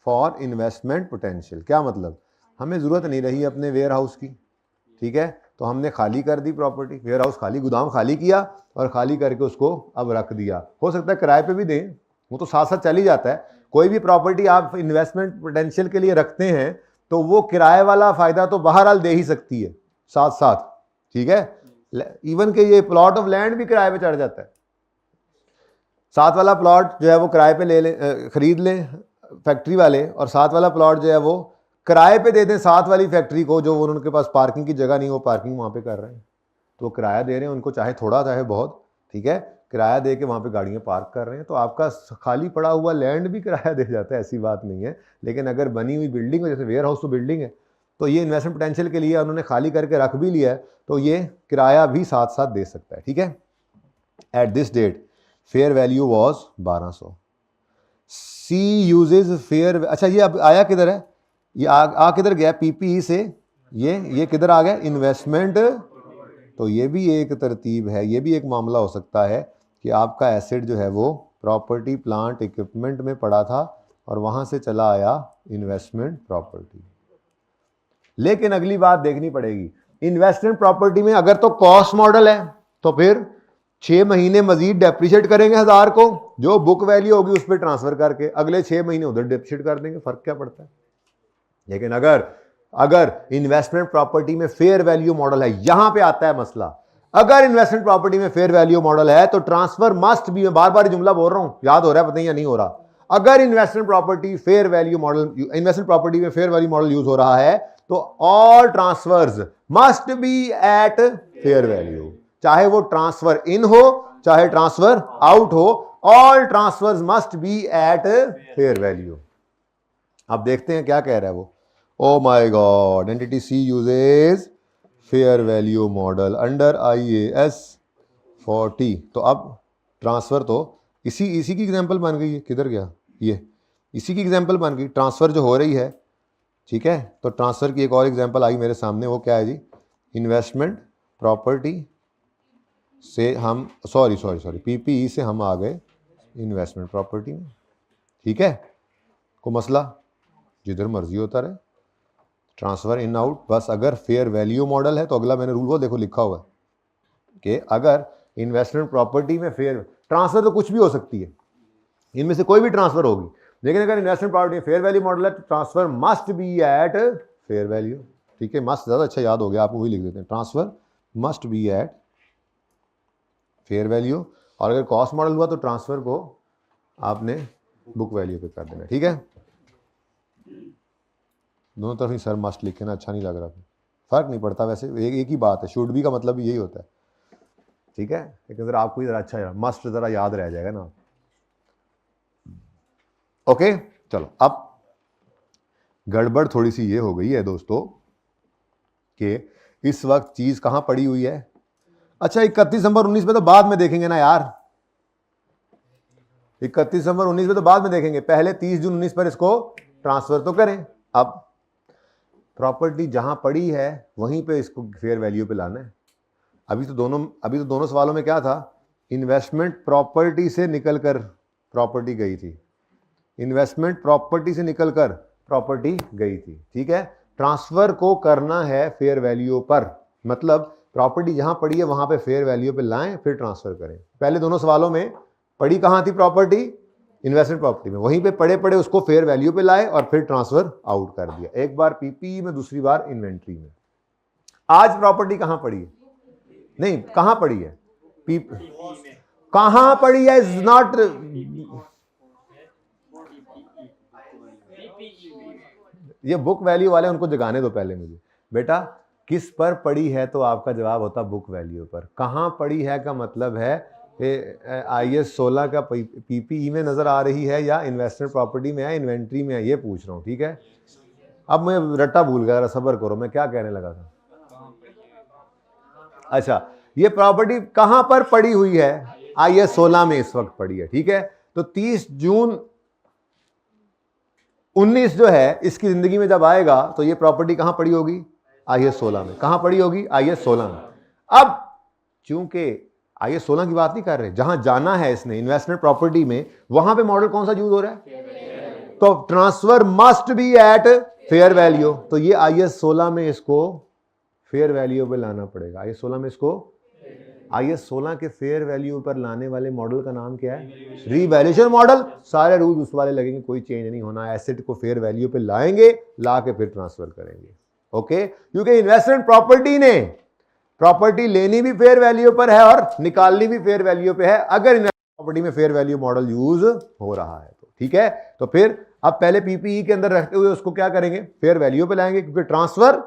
for investment potential. क्या मतलब? हमें ज़रूरत नहीं रही अपने वेयर हाउस की, ठीक है, तो हमने खाली कर दी प्रॉपर्टी, वेयर हाउस खाली, गोदाम खाली किया और खाली करके उसको अब रख दिया। हो सकता है किराए पे भी दें, वो तो साथ साथ चल ही जाता है। कोई भी प्रॉपर्टी आप इन्वेस्टमेंट पोटेंशियल के लिए रखते हैं तो वो किराए वाला फ़ायदा तो बहरहाल दे ही सकती है साथ साथ, ठीक है। इवन के ये प्लॉट ऑफ लैंड भी किराए पे चढ़ जाता है, साथ वाला प्लॉट जो है वो किराए पे ले लें, खरीद लें फैक्ट्री वाले, और साथ वाला प्लॉट जो है वो किराए पे दे दें साथ वाली फैक्ट्री को, जो उनके पास पार्किंग की जगह नहीं, वो पार्किंग वहाँ पे कर रहे हैं, तो किराया दे रहे हैं उनको, चाहे थोड़ा चाहे बहुत, ठीक है, किराया दे के वहाँ पे गाड़ियाँ पार्क कर रहे हैं, तो आपका खाली पड़ा हुआ लैंड भी किराया दे जाता है, ऐसी बात नहीं है। लेकिन अगर बनी हुई बिल्डिंग, जैसे वेयर हाउस तो बिल्डिंग है, तो ये इन्वेस्टमेंट पोटेंशियल के लिए उन्होंने खाली करके रख भी लिया है, तो ये किराया भी साथ साथ दे सकता है, ठीक है। At this date fair value was 1200। C uses fair, अच्छा ये अब आया किधर है? ये आ किधर गया? पीपीई से ये किधर आ गया? इन्वेस्टमेंट। तो ये भी एक तरतीब है, ये भी एक मामला हो सकता है कि आपका एसेट जो है वो प्रॉपर्टी प्लांट इक्विपमेंट में पड़ा था और वहां से चला आया इन्वेस्टमेंट प्रॉपर्टी। लेकिन अगली बात देखनी पड़ेगी, इन्वेस्टमेंट प्रॉपर्टी में अगर तो कॉस्ट मॉडल है तो फिर 6 महीने मजीद डेप्रिशिएट करेंगे 1000 को, जो बुक वैल्यू होगी उस पर ट्रांसफर करके अगले 6 महीने उधर डेप्रिशिएट कर देंगे, फर्क क्या पड़ता है। लेकिन अगर अगर इन्वेस्टमेंट प्रॉपर्टी में फेयर वैल्यू मॉडल है, यहां पे आता है मसला, अगर इन्वेस्टमेंट प्रॉपर्टी में फेयर वैल्यू मॉडल है तो ट्रांसफर मस्ट बी, मैं बार बार जुमला बोल रहा हूं, याद हो रहा है पता नहीं या नहीं हो रहा, अगर investment property fair value model, investment property में फेयर वैल्यू मॉडल यूज हो रहा है तो all transfers must be at fair value, चाहे वो ट्रांसफर इन हो चाहे ट्रांसफर आउट हो, all transfers must be at fair value. अब देखते हैं क्या कह रहा है वो। Oh my god, entity C uses fair value model under IAS 40। तो अब ट्रांसफर तो इसी की एग्जांपल बन गई है, किधर गया ये, इसी की एग्जांपल बन गई, ट्रांसफर जो हो रही है, ठीक है। तो ट्रांसफर की एक और एग्जांपल आई मेरे सामने, वो क्या है जी, इन्वेस्टमेंट प्रॉपर्टी से हम सॉरी PPE से हम आ गए इन्वेस्टमेंट प्रॉपर्टी में, ठीक है। को मसला जिधर मर्जी होता रहे, ट्रांसफर इन आउट, बस अगर फेयर वैल्यू मॉडल है तो अगला मैंने रूल वो देखो लिखा हुआ है कि अगर इन्वेस्टमेंट प्रॉपर्टी में फेयर, ट्रांसफर तो कुछ भी हो सकती है, इनमें से कोई भी ट्रांसफर होगी, लेकिन अगर इन्वेस्टमेंट प्रॉपर्टी में फेयर वैल्यू मॉडल है तो transfer must be at fair value, ठीक है। मस्ट ज़्यादा अच्छा याद हो गया, आप वही लिख देते हैं, transfer must be at fair value, और अगर कॉस्ट मॉडल हुआ तो ट्रांसफर को आपने बुक वैल्यू पे कर देना, ठीक है। दोनों तरफ ही सर मस्ट लिखे ना, अच्छा नहीं लग रहा, फर्क नहीं पड़ता वैसे, एक ही बात है, शुड बी का मतलब यही होता है, ठीक है। लेकिन जरा आपको जरा अच्छा मस्ट जरा याद रह जाएगा ना। ओके चलो, अब गड़बड़ थोड़ी सी ये हो गई है दोस्तों कि इस वक्त चीज कहां पड़ी हुई है। अच्छा 31 दिसंबर 19 में तो बाद में देखेंगे ना यार, 31 दिसंबर 19 में तो बाद में देखेंगे, पहले 30 जून 19 पर इसको ट्रांसफर तो करें। अब प्रॉपर्टी जहां पड़ी है वहीं पे इसको फेयर वैल्यू पे लाना है। अभी तो दोनों सवालों में क्या था, इन्वेस्टमेंट प्रॉपर्टी से निकलकर प्रॉपर्टी गई थी, इन्वेस्टमेंट प्रॉपर्टी से निकलकर प्रॉपर्टी गई थी, ठीक है। ट्रांसफर को करना है फेयर वैल्यू पर, मतलब प्रॉपर्टी जहां पड़ी है वहां पे फेयर वैल्यू पे लाएं फिर ट्रांसफर करें। पहले दोनों सवालों में पड़ी कहां थी प्रॉपर्टी, इन्वेस्टमेंट प्रॉपर्टी में, वहीं पे पड़े उसको फेयर वैल्यू पे लाए और फिर ट्रांसफर आउट कर दिया, एक बार पीपीई में दूसरी बार इन्वेंट्री में। आज प्रॉपर्टी कहां पड़ी है, नहीं कहां पड़ी है, कहां पड़ी है इज नॉट, ये बुक वैल्यू वाले उनको जगाने दो पहले मुझे, बेटा किस पर पड़ी है तो आपका जवाब होता बुक वैल्यू पर, कहां पड़ी है का मतलब है IAS 16 का PPE में नजर आ रही है या इन्वेस्टमेंट प्रॉपर्टी में है, इन्वेंट्री में है, ये पूछ रहा हूं, ठीक है। अब मैं रट्टा भूल गया, सब्र करो, मैं क्या कहने लगा था। अच्छा, ये प्रॉपर्टी कहां पर पड़ी हुई है, IAS 16 में इस वक्त पड़ी है, ठीक है। तो 30 जून 19 जो है इसकी जिंदगी में जब आएगा तो ये प्रॉपर्टी कहां पड़ी होगी, IAS 16 में, कहां पड़ी होगी, IAS 16 में। अब चूंकि IAS 16 की बात नहीं कर रहे, जहां जाना है इसने इन्वेस्टमेंट प्रॉपर्टी में, वहां पे मॉडल कौन सा यूज हो रहा है, तो transfer must be at fair value, तो ये IAS 16 में इसको फेयर वैल्यू पे लाना पड़ेगा, IAS 16 में इसको, IAS 16 के फेयर वैल्यू पर लाने वाले मॉडल का नाम क्या है, रीवैल्यूएशन मॉडल। सारे रूल उस वाले लगेंगे, कोई चेंज नहीं होना, एसेट को फेयर वैल्यू पे लाएंगे, ला के फिर ट्रांसफर करेंगे, ओके। क्योंकि इन्वेस्टमेंट प्रॉपर्टी ने प्रॉपर्टी लेनी भी फेयर वैल्यू पर है और निकालनी भी फेयर वैल्यू पे है, अगर इन्वेस्टमेंट प्रॉपर्टी में फेयर वैल्यू मॉडल यूज हो रहा है तो, ठीक है। तो फिर अब पहले पीपीई के अंदर रहते हुए उसको क्या करेंगे, फेयर वैल्यू पे लाएंगे, क्योंकि ट्रांसफर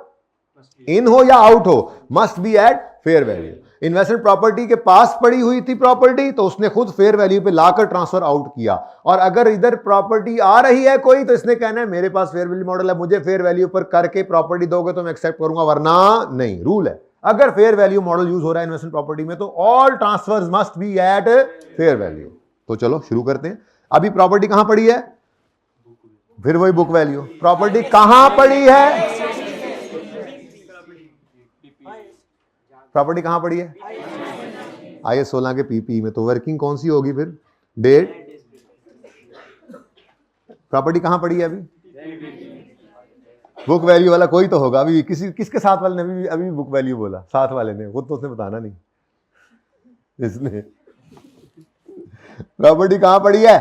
इन हो या आउट हो must be at fair value. Investment property के पास पड़ी हुई थी प्रॉपर्टी, तो उसने खुद फेयर वैल्यू पे लाकर ट्रांसफर आउट किया, और अगर इधर प्रॉपर्टी आ रही है कोई तो इसने कहना है मेरे पास फेयर वैल्यू मॉडल है, मुझे फेयर वैल्यू पर करके प्रॉपर्टी दोगे तो मैं एक्सेप्ट करूंगा, वरना नहीं। रूल है, अगर फेयर वैल्यू मॉडल यूज हो रहा है इन्वेस्टमेंट प्रॉपर्टी में तो all transfers must be at fair value. तो चलो शुरू करते हैं। अभी प्रॉपर्टी कहां पड़ी है, फिर वही बुक वैल्यू, प्रॉपर्टी कहां पड़ी है, प्रॉपर्टी कहां पड़ी है, IAS 16 के पीपी में, तो वर्किंग कौन सी होगी फिर, डेट, प्रॉपर्टी कहां पड़ी है अभी, बुक वैल्यू वाला कोई तो होगा, अभी किसके साथ वाले ने अभी बुक वैल्यू बोला, साथ वाले ने, खुद तो उसने बताना नहीं इसने। प्रॉपर्टी कहां पड़ी है,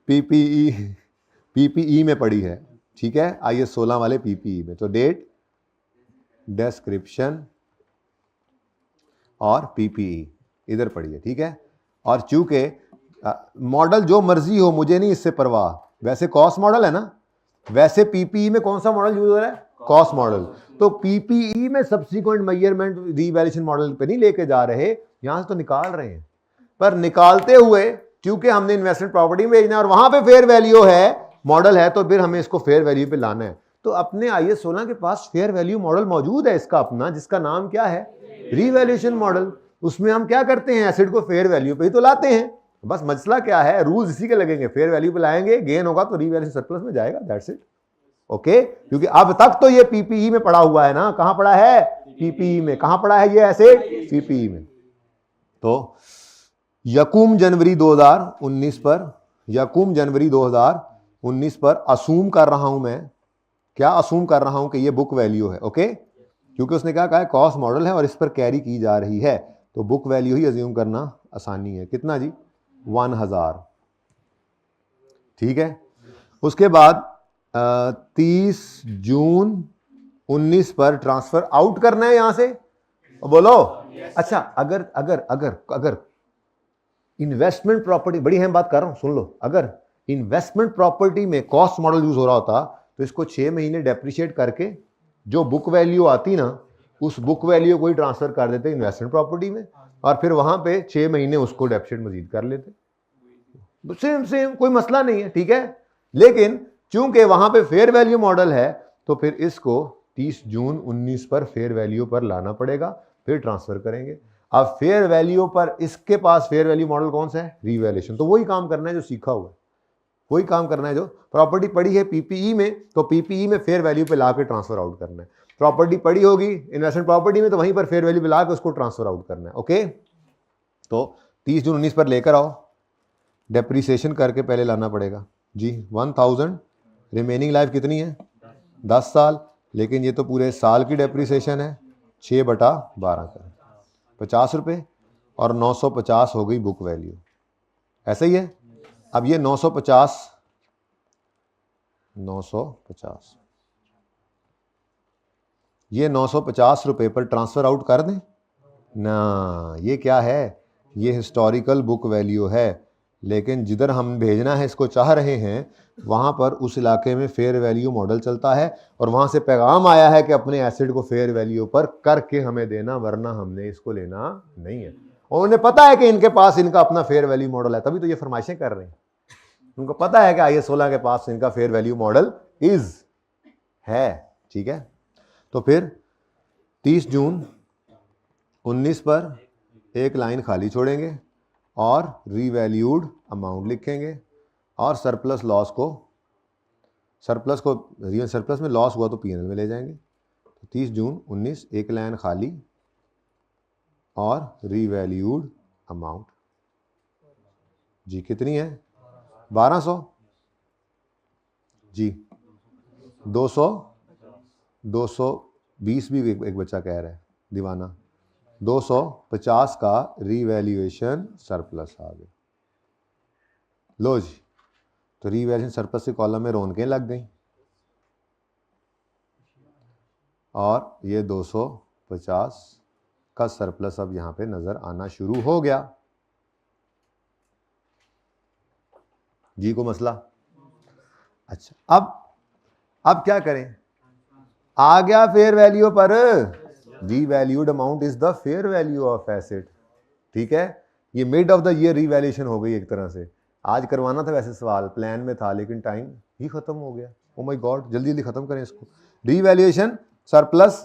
पीपीई में पड़ी है, ठीक है, IS 16 वाले पीपीई में। तो डेट, डिस्क्रिप्शन और पीपीई इधर पढ़िए, ठीक है। और चूंकि मॉडल जो मर्जी हो, मुझे नहीं इससे परवाह, वैसे कॉस्ट मॉडल है ना, वैसे पीपीई में कौन सा मॉडल यूज हो रहा है, कॉस्ट मॉडल। तो पीपीई में सब्सिक्वेंट मेजरमेंट रीवैल्यूएशन मॉडल पे नहीं लेके जा रहे, यहां से तो निकाल रहे हैं। पर निकालते हुए क्योंकि हमने इन्वेस्टमेंट प्रॉपर्टी में भेजना है और वहां पे फेयर वैल्यू है, मॉडल है, तो फिर हमें इसको फेयर वैल्यू पे लाना है। तो अपने IS 16 के पास फेयर वैल्यू मॉडल मौजूद है इसका अपना, जिसका नाम क्या है, रीवैल्यूएशन मॉडल। उसमें हम क्या करते हैं, एसेट को फेयर वैल्यू पे ही तो लाते हैं। बस मसला क्या है, रूल्स इसी के लगेंगे, फेयर वैल्यू पे लाएंगे, गेन होगा तो रीवैल्यूएशन सरप्लस में जाएगा, दैट्स इट। ओके, क्योंकि अब तक तो ये पीपीई में पड़ा हुआ है ना, कहां पड़ा है, पीपीई में। कहां पड़ा है ये एसेट, पीपीई में। तो यकूम जनवरी 2019 पर, यकूम जनवरी 2019 पर असूम कर रहा हूं मैं, क्या असूम कर रहा हूं कि ये बुक वैल्यू है। ओके, क्योंकि उसने क्या कहा है, कॉस्ट मॉडल है और इस पर कैरी की जा रही है, तो बुक वैल्यू ही अज्यूम करना आसानी है। कितना जी, 1000, ठीक है। उसके बाद 30 जून 19 पर ट्रांसफर आउट करना है यहां से, बोलो। अच्छा, अगर अगर अगर अगर इन्वेस्टमेंट प्रॉपर्टी, बड़ी अहम बात कर रहा हूं, सुन लो, अगर इन्वेस्टमेंट प्रॉपर्टी में कॉस्ट मॉडल यूज हो रहा होता तो इसको 6 महीने डेप्रिशिएट करके जो बुक वैल्यू आती ना, उस बुक वैल्यू को ही ट्रांसफर कर देते इन्वेस्टमेंट प्रॉपर्टी में, और फिर वहां पे 6 महीने उसको डेप्रिशिएट मजीद कर लेते। सेम सेम, कोई मसला नहीं है, ठीक है। लेकिन चूंकि वहां पे फेयर वैल्यू मॉडल है, तो फिर इसको 30 जून 19 पर फेयर वैल्यू पर लाना पड़ेगा, फिर ट्रांसफर करेंगे। अब फेयर वैल्यू पर इसके पास फेयर वैल्यू मॉडल कौन सा है, रीवैल्यूएशन। तो वही काम करना है जो सीखा हुआ है, वही काम करना है जो प्रॉपर्टी पड़ी है पीपीई में, तो पीपीई में फेयर वैल्यू पे लाके ट्रांसफर आउट करना है। प्रॉपर्टी पड़ी होगी इन्वेस्टमेंट प्रॉपर्टी में, तो वहीं पर फेयर वैल्यू पे लाके उसको ट्रांसफर आउट करना है। ओके, तो 30 जून 19 पर लेकर आओ, डेप्रीसिएशन करके पहले लाना पड़ेगा जी। 1000, रिमेनिंग लाइफ कितनी है, 10 साल, लेकिन ये तो पूरे साल की डेप्रीसिएशन है, 6/12 का 50 रुपये, और 950 हो गई बुक वैल्यू, ऐसा ही है। अब ये 950 ये 950 रुपये पर ट्रांसफर आउट कर दें ना, ये क्या है, ये हिस्टोरिकल बुक वैल्यू है, लेकिन जिधर हम भेजना है इसको चाह रहे हैं, वहां पर उस इलाके में फेयर वैल्यू मॉडल चलता है, और वहां से पैगाम आया है कि अपने एसेट को फेयर वैल्यू पर करके हमें देना, वरना हमने इसको लेना नहीं है। और उन्हें पता है कि इनके पास इनका अपना फेयर वैल्यू मॉडल है, तभी तो ये फरमाइशें कर रहे हैं। उनको पता है कि IS 16 के पास इनका फेयर वैल्यू मॉडल है, ठीक है। तो फिर 30 जून 19 पर एक लाइन खाली छोड़ेंगे और रीवैल्यूड अमाउंट लिखेंगे, और सरप्लस लॉस को, रियल सरप्लस में लॉस हुआ तो पीएनएल में ले जाएंगे। तो 30 जून 19 एक लाइन खाली और रीवैल्यूड अमाउंट जी, कितनी है, 1200 जी, 220 भी एक बच्चा कह रहा है दीवाना, 250 का रीवैल्यूएशन सरप्लस आ गया। लो जी, तो रीवैल्यूएशन सरप्लस के कॉलम में रौनकें लग गई, और ये 250 का सरप्लस अब यहां पे नजर आना शुरू हो गया जी। को मसला, अच्छा, अब क्या करें, आ गया फेयर वैल्यू पर, revalued amount is the fair value of asset, ठीक है। ये mid of the year revaluation हो गई एक तरह से। आज करवाना था वैसे सवाल, प्लान में था, लेकिन टाइम ही खत्म हो गया। ओ माय गॉड, जल्दी जल्दी खत्म करें इसको। रीवैल्यूएशन सरप्लस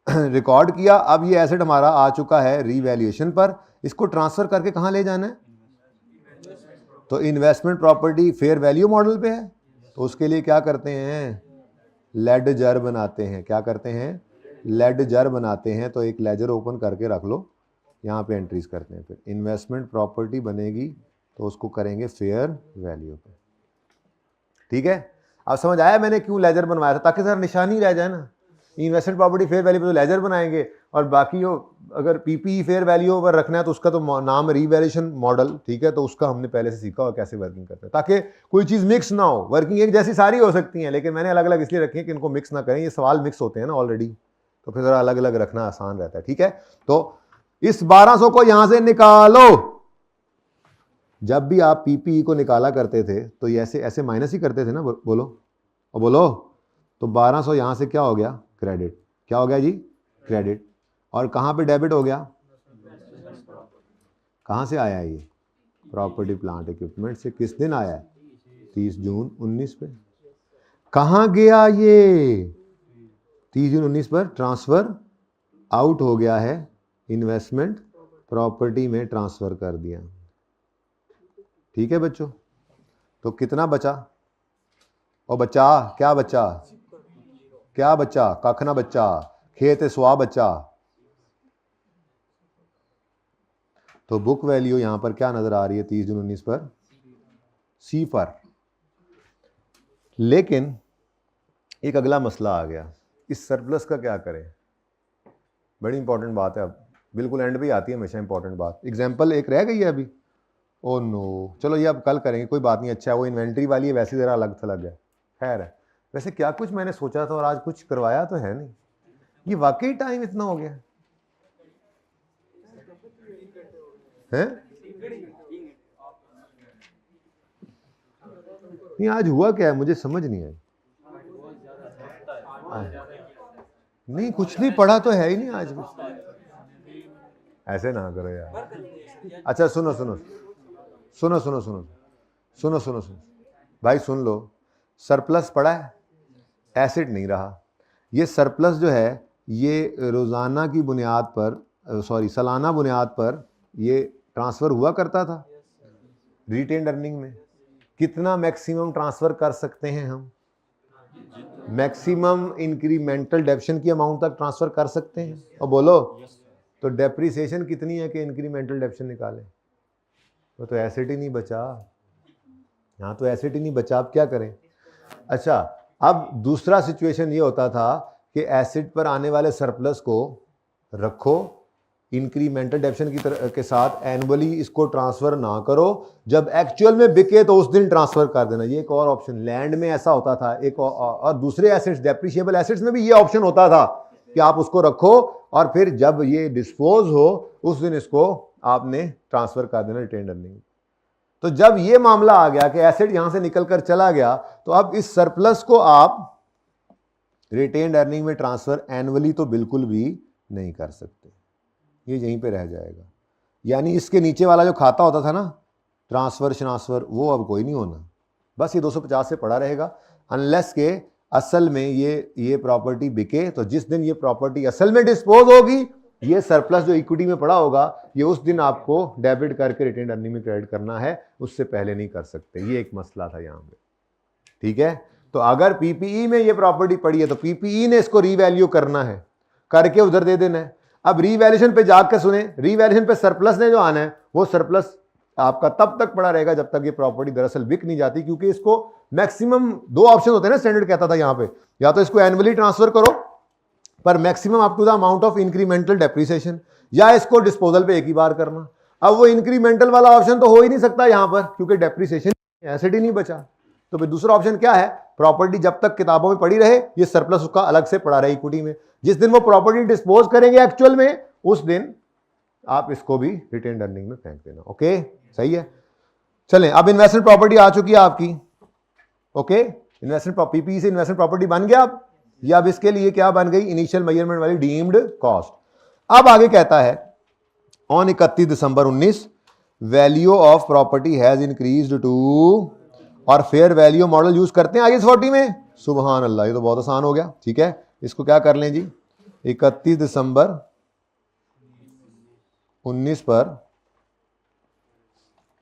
रिकॉर्ड किया, अब ये एसेट हमारा आ चुका है रीवैल्यूएशन पर, इसको ट्रांसफर करके कहां ले जाना है, तो investment property fair value model पे है, तो उसके लिए क्या करते हैं, लेडजर बनाते हैं। क्या करते हैं, लेडजर बनाते हैं। तो एक लेजर ओपन करके रख लो, यहाँ पे एंट्रीज करते हैं, फिर इन्वेस्टमेंट प्रॉपर्टी बनेगी तो उसको करेंगे फेयर वैल्यू पे, ठीक है। अब समझ आया मैंने क्यों लेजर बनवाया था, ताकि सर निशानी रह जाए ना, इन्वेस्टमेंट प्रॉपर्टी फेयर वैल्यू पे तो लेजर बनाएंगे, और बाकी जो अगर पीपीई फेयर वैल्यू पर रखना है तो उसका तो नाम रिवैल्यूएशन मॉडल, ठीक है, तो उसका हमने पहले से सीखा और कैसे वर्किंग करते हैं, ताकि कोई चीज़ मिक्स ना हो। वर्किंग एक जैसी सारी हो सकती है, लेकिन मैंने अलग अलग इसलिए रखी है कि इनको मिक्स ना करें, ये सवाल मिक्स होते हैं ना ऑलरेडी, तो फिर अलग अलग रखना आसान रहता है, ठीक है। तो इस 1200 को यहां से निकालो। जब भी आप पीपीई को निकाला करते थे तो ये ऐसे ऐसे माइनस ही करते थे ना, बोलो और बोलो। तो 1200 यहां से क्या हो गया, क्रेडिट। क्या हो गया जी, क्रेडिट। और कहां पे डेबिट हो गया, कहां से आया ये, प्रॉपर्टी प्लांट इक्विपमेंट से। किस दिन आया है, 30 जून 19 पे। कहां गया ये, 30 जून 19 पर ट्रांसफर आउट हो गया है, इन्वेस्टमेंट प्रॉपर्टी में ट्रांसफर कर दिया, ठीक है बच्चों। तो कितना बचा, और बचा क्या, बचा क्या, बचा कख ना बच्चा, खेत स्वा बच्चा। तो बुक वैल्यू यहां पर क्या नजर आ रही है 30 जून 19 पर, सी पर। लेकिन एक अगला मसला आ गया, इस सरप्लस का क्या करें। बड़ी इंपॉर्टेंट बात है, अब बिल्कुल एंड पे आती है हमेशा इंपॉर्टेंट बात। एग्जांपल एक रह गई है अभी, ओ नो, चलो ये अब कल करेंगे, कोई बात नहीं। अच्छा है वो इन्वेंट्री वाली है, वैसे जरा अलग थलग है, खैर है। वैसे क्या कुछ मैंने सोचा था और आज कुछ करवाया तो है नहीं, ये वाकई टाइम इतना हो गया है। नहीं आज हुआ क्या है मुझे समझ नहीं आई। नहीं कुछ नहीं पढ़ा तो है ही नहीं आज भी, ऐसे ना करो यार। अच्छा सुनो सुनो सुनो सुनो सुनो सुनो सुनो सुनो भाई सुन लो, सरप्लस पड़ा है, एसिड नहीं रहा। ये सरप्लस जो है ये रोज़ाना की बुनियाद पर, सॉरी सालाना बुनियाद पर ये ट्रांसफ़र हुआ करता था रिटेन्ड अर्निंग में। कितना मैक्सिमम ट्रांसफ़र कर सकते हैं हम, मैक्सिमम इंक्रीमेंटल डेप्शन की अमाउंट तक ट्रांसफ़र कर सकते हैं। और बोलो तो डेप्रिसिएशन कितनी है कि इंक्रीमेंटल डेप्शन निकालें, तो एसिड ही नहीं बचा, यहाँ तो एसिड ही नहीं बचा, अब क्या करें। अच्छा अब दूसरा सिचुएशन ये होता था कि एसिड पर आने वाले सरप्लस को रखो, इंक्रीमेंटल डेप्शन की तरह के साथ एनुअली इसको ट्रांसफर ना करो, जब एक्चुअल में बिके तो उस दिन ट्रांसफर कर देना। ये एक और ऑप्शन लैंड में ऐसा होता था, एक और दूसरे एसेट्स डेप्रिशिएबल एसेट्स में भी ये ऑप्शन होता था कि आप उसको रखो और फिर जब ये डिस्पोज हो उस दिन इसको आपने ट्रांसफर कर देना रिटेन्ड अर्निंग। तो जब ये मामला आ गया कि एसेट यहां से निकल कर चला गया, तो अब इस सरप्लस को आप रिटेन्ड अर्निंग में ट्रांसफर एनुअली तो बिल्कुल भी नहीं कर सकते, ये यहीं पे रह जाएगा। यानी इसके नीचे वाला जो खाता होता था ना ट्रांसफर, वो अब कोई नहीं होना, बस ये 250 से पड़ा रहेगा, अनलेस के असल में ये प्रॉपर्टी बिके। तो जिस दिन ये प्रॉपर्टी असल में डिस्पोज होगी, ये सरप्लस जो इक्विटी में पड़ा होगा ये उस दिन आपको डेबिट करके रिटेन्ड अर्निंग में क्रेडिट करना है, उससे पहले नहीं कर सकते। ये एक मसला था यहाँ पे, ठीक है। तो अगर पीपीई में ये प्रॉपर्टी पड़ी है तो पीपीई ने इसको रीवैल्यू करना है, करके उधर दे देना है। अब रीवैल्यूएशन पे जाकर सुने, रीवैल्यूएशन पे सरप्लस ने जो आना है वो सरप्लस आपका तब तक पड़ा रहेगा जब तक ये प्रॉपर्टी दरअसल बिक नहीं जाती, क्योंकि इसको मैक्सिमम 2 ऑप्शन होते हैं ना, स्टैंडर्ड कहता था यहां पे, या तो इसको एनुअली ट्रांसफर करो पर maximum up to the amount of incremental depreciation, या इसको डिस्पोजल पे एक ही बार करना। अब वो इंक्रीमेंटल वाला ऑप्शन तो हो ही नहीं सकता यहां पर, क्योंकि डेप्रिसिएशन एसेट ही नहीं बचा। तो फिर दूसरा ऑप्शन क्या है, प्रॉपर्टी जब तक किताबों में पड़ी रहे ये सरप्लस उसका अलग से पड़ा रहे इक्विटी में, जिस दिन वो प्रॉपर्टी डिस्पोज करेंगे एक्चुअल में उस दिन आप इसको भी रिटेन्ड अर्निंग में फेंक देना। ओके सही है। चलें अब इन्वेस्टमेंट प्रॉपर्टी आ चुकी है आपकी, ओके इन्वेस्टमेंट पीपी से इन्वेस्टमेंट प्रॉपर्टी बन गया अब, या अब इसके लिए क्या बन गई, इनिशियल मेजरमेंट वाली डीम्ड कॉस्ट। अब आगे कहता है on 31 December 19 value of property has increased to, और फेयर वैल्यू मॉडल यूज करते हैं IAS 40 में। सुभान अल्लाह, ये तो बहुत आसान हो गया, ठीक है। इसको क्या कर लें जी, 31 दिसंबर 19 पर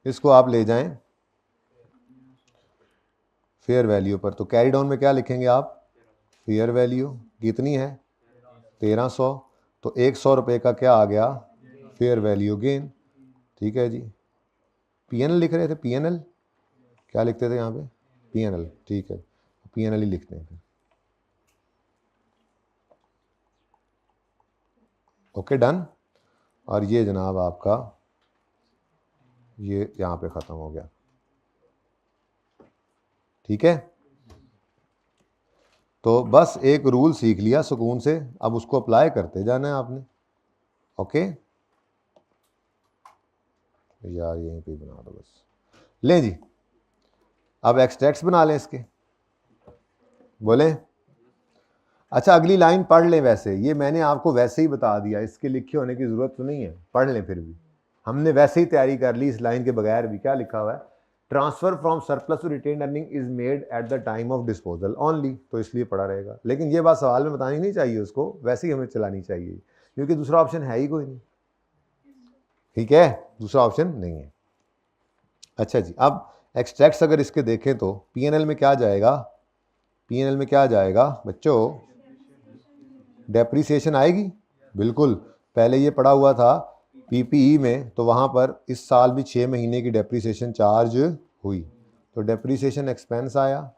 इसको आप ले जाएं फेयर वैल्यू पर। तो कैरी डाउन में क्या लिखेंगे आप, फेयर वैल्यू कितनी है 1300, तो 100 रुपये का क्या आ गया फेयर वैल्यू गेन, ठीक है जी। PNL लिख रहे थे, PNL क्या लिखते थे यहाँ पे, PNL, ठीक है PNL ही लिखते हैं। Okay done. और ये जनाब आपका ये यहाँ पे ख़त्म हो गया, ठीक है। तो बस एक रूल सीख लिया सुकून से, अब उसको अप्लाई करते जाना है आपने। ओके यार यहीं पे बना दो बस। लें जी, अब एक्सट्रैक्ट्स बना लें इसके, बोले। अच्छा अगली लाइन पढ़ लें। वैसे ये मैंने आपको वैसे ही बता दिया, इसके लिखे होने की ज़रूरत तो नहीं है, पढ़ लें फिर भी। हमने वैसे ही तैयारी कर ली इस लाइन के बगैर भी। क्या लिखा हुआ है? Transfer from surplus to retain earning is made at the time of disposal only, तो इसलिए पढ़ा रहेगा। लेकिन ये बात सवाल में बतानी नहीं चाहिए उसको, वैसे ही हमें चलानी चाहिए, क्योंकि दूसरा ऑप्शन है ही कोई नहीं, ठीक है, दूसरा ऑप्शन नहीं है। अच्छा जी, अब एक्सट्रैक्ट्स अगर इसके देखें तो पीएनएल में क्या जाएगा? पीएनएल में क्या जाएगा बच्चों? डेप्रीसिएशन आएगी, बिल्कुल। पहले ये पड़ा हुआ था पीपीई में, तो वहाँ पर इस साल भी 6 महीने की डेप्रीसिएशन चार्ज हुई, तो डेप्रीसिएशन एक्सपेंस आया।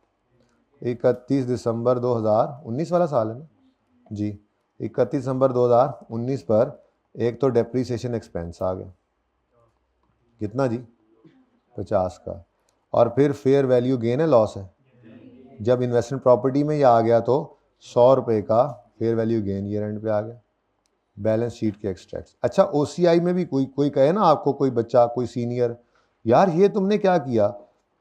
31 दिसंबर 2019 वाला साल है ना जी, 31 दिसंबर 2019 पर एक तो डेप्रीसिएशन एक्सपेंस आ गया, कितना जी? 50 का। और फिर फेयर वैल्यू गेन है लॉस है? जब इन्वेस्टमेंट प्रॉपर्टी में ये आ गया तो 100 रुपये का fair value gain year and पे आ गया। बैलेंस शीट के एक्सट्रैक्ट्स। अच्छा ओसीआई में भी कोई कहे ना आपको, कोई बच्चा, कोई सीनियर, यार ये तुमने क्या किया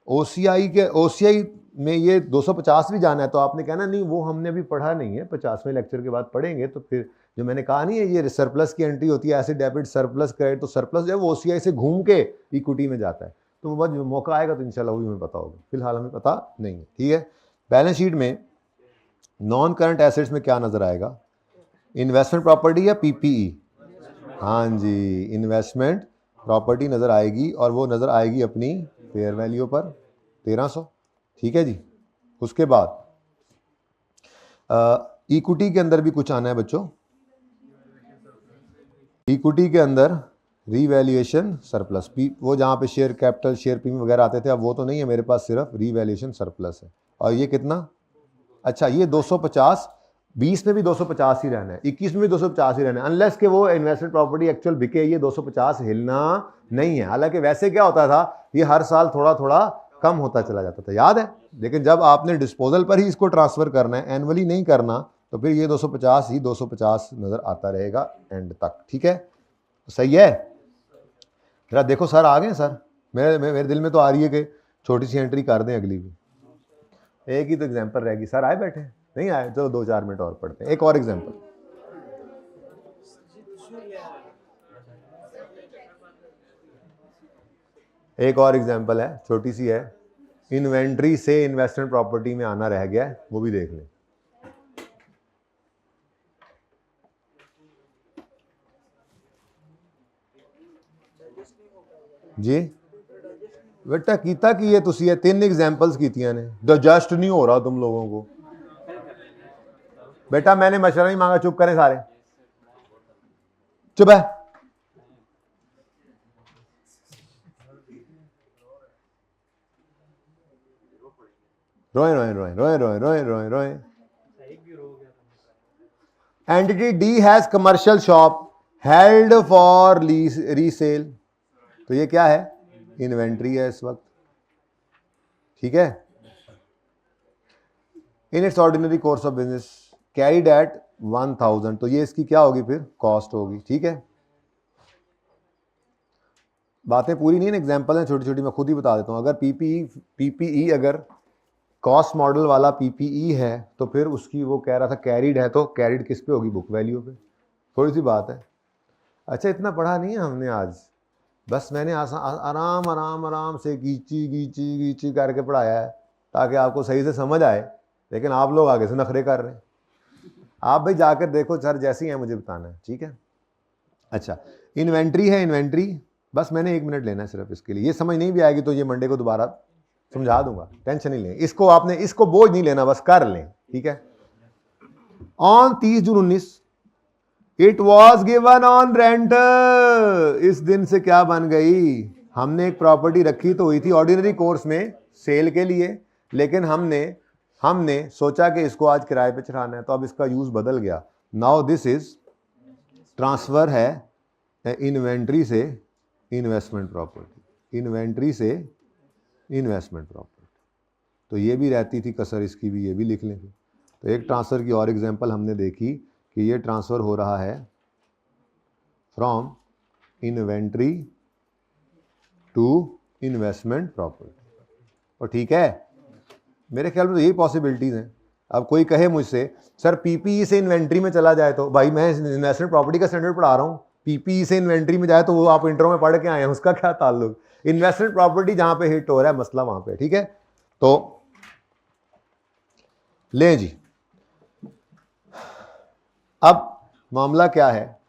ओसीआई में ये 250 भी जाना है, तो आपने कहना नहीं वो हमने अभी पढ़ा नहीं है, 50वें लेक्चर के बाद पढ़ेंगे। तो फिर जो मैंने कहा नहीं है ये सरप्लस की एंट्री होती है, एसिड डेबिट सरप्लस क्रेडिट, तो सरप्लस जो है वो ओसीआई से घूम के इक्विटी में जाता है। तो वो जो मौका आएगा तो इंशाल्लाह वो भी हमें पता होगा, फिलहाल हमें पता नहीं है, ठीक है। बैलेंस शीट में नॉन करंट एसेट्स में क्या नजर आएगा? इन्वेस्टमेंट प्रॉपर्टी या पीपीई? हाँ जी, इन्वेस्टमेंट प्रॉपर्टी नज़र आएगी, और वो नज़र आएगी अपनी फेयर वैल्यू पर 1300, ठीक है जी। उसके बाद इक्विटी के अंदर भी कुछ आना है बच्चों। इक्विटी के अंदर रीवैल्यूएशन सरप्लस, वो जहाँ पे शेयर कैपिटल, शेयर प्रीमियम वगैरह आते थे, अब वो तो नहीं है मेरे पास, सिर्फ रीवैल्यूएशन सरप्लस है। और ये कितना? अच्छा ये 250, 20 में भी 250 ही रहना है, 21 में भी 250 ही रहना है, अनलेस कि वो इन्वेस्टेड प्रॉपर्टी एक्चुअल बिके, ये 250 हिलना नहीं है। हालांकि वैसे क्या होता था, ये हर साल थोड़ा थोड़ा कम होता चला जाता था, याद है। लेकिन जब आपने डिस्पोजल पर ही इसको ट्रांसफर करना है, एनुअली नहीं करना, तो फिर ये 250 ही 250 नजर आता रहेगा एंड तक, ठीक है। सही है, जरा देखो सर आ गए सर, मेरे दिल में तो आ रही है कि छोटी सी एंट्री कर दें अगली भी। एक ही तो एग्जाम्पल रहेगी, सर आए बैठे नहीं आए, चलो 2-4 मिनट और पढ़ते हैं। एक और एग्जाम्पल, एक और एग्जाम्पल है, छोटी सी है। इन्वेंट्री से इन्वेस्टमेंट प्रॉपर्टी में आना रह गया है, वो भी देख लें। जी बेटा कीता की है तुसी, 3 एग्जाम्पल्स कीतियां ने, डाइजेस्ट नहीं हो रहा तुम लोगों को। बेटा मैंने मशवरा नहीं मांगा, चुप करें सारे, चुप है। रोए रोए रोए रोए रोए रोए रोए रोए। Entity D has commercial shop held for resale, तो ये क्या है? इन्वेंट्री है इस वक्त, ठीक है। In its ordinary course of business carried at 1000, तो ये इसकी क्या होगी फिर? कॉस्ट होगी, ठीक है। बातें पूरी नहीं है, एग्जाम्पल है छोटी छोटी, मैं खुद ही बता देता हूँ। अगर पीपीई अगर कॉस्ट मॉडल वाला पीपीई है, तो फिर उसकी वो कह रहा था कैरीड है, तो कैरीड किस पे होगी? बुक वैल्यू पे, थोड़ी सी बात है। अच्छा इतना पढ़ा नहीं है हमने आज, बस मैंने आराम आराम आराम से गीची गीची गीची करके पढ़ाया है, ताकि आपको सही से समझ आए। लेकिन आप लोग आगे से नखरे कर रहे हैं। आप भाई जाकर देखो सर, जैसी है मुझे बताना है, ठीक है। अच्छा इन्वेंट्री है, इन्वेंट्री बस मैंने 1 मिनट लेना है सिर्फ इसके लिए। ये समझ नहीं भी आएगी तो ये मंडे को दोबारा समझा दूंगा, टेंशन नहीं लें, इसको आपने इसको बोझ नहीं लेना, बस कर लें, ठीक है। On 30 June 19 it was given on rent, इस दिन से क्या बन गई? हमने एक प्रॉपर्टी रखी तो हुई थी ऑर्डिनरी कोर्स में सेल के लिए, लेकिन हमने सोचा कि इसको आज किराए पे चढ़ाना है, तो अब इसका यूज बदल गया। नाउ दिस इज ट्रांसफर है इन्वेंट्री से इन्वेस्टमेंट प्रॉपर्टी, इन्वेंट्री से इन्वेस्टमेंट प्रॉपर्टी। तो ये भी रहती थी कसर इसकी भी, ये भी लिख लेंगे। तो एक ट्रांसफ़र की और एग्जांपल हमने देखी कि ये ट्रांसफ़र हो रहा है from inventory to investment property. और ठीक है, मेरे ख्याल में तो यही पॉसिबिलिटीज़ हैं। अब कोई कहे मुझसे सर पीपीई से इन्वेंट्री में चला जाए, तो भाई मैं इन्वेस्टमेंट प्रॉपर्टी का स्टैंडर्ड पढ़ा रहा हूँ, पीपीई से इन्वेंट्री में जाए तो वो आप इंट्रो में पढ़ के आए हैं, उसका क्या ताल्लुक। इन्वेस्टमेंट प्रॉपर्टी जहाँ पे हिट हो रहा है मसला वहाँ पे, ठीक है। तो लें जी, अब मामला क्या है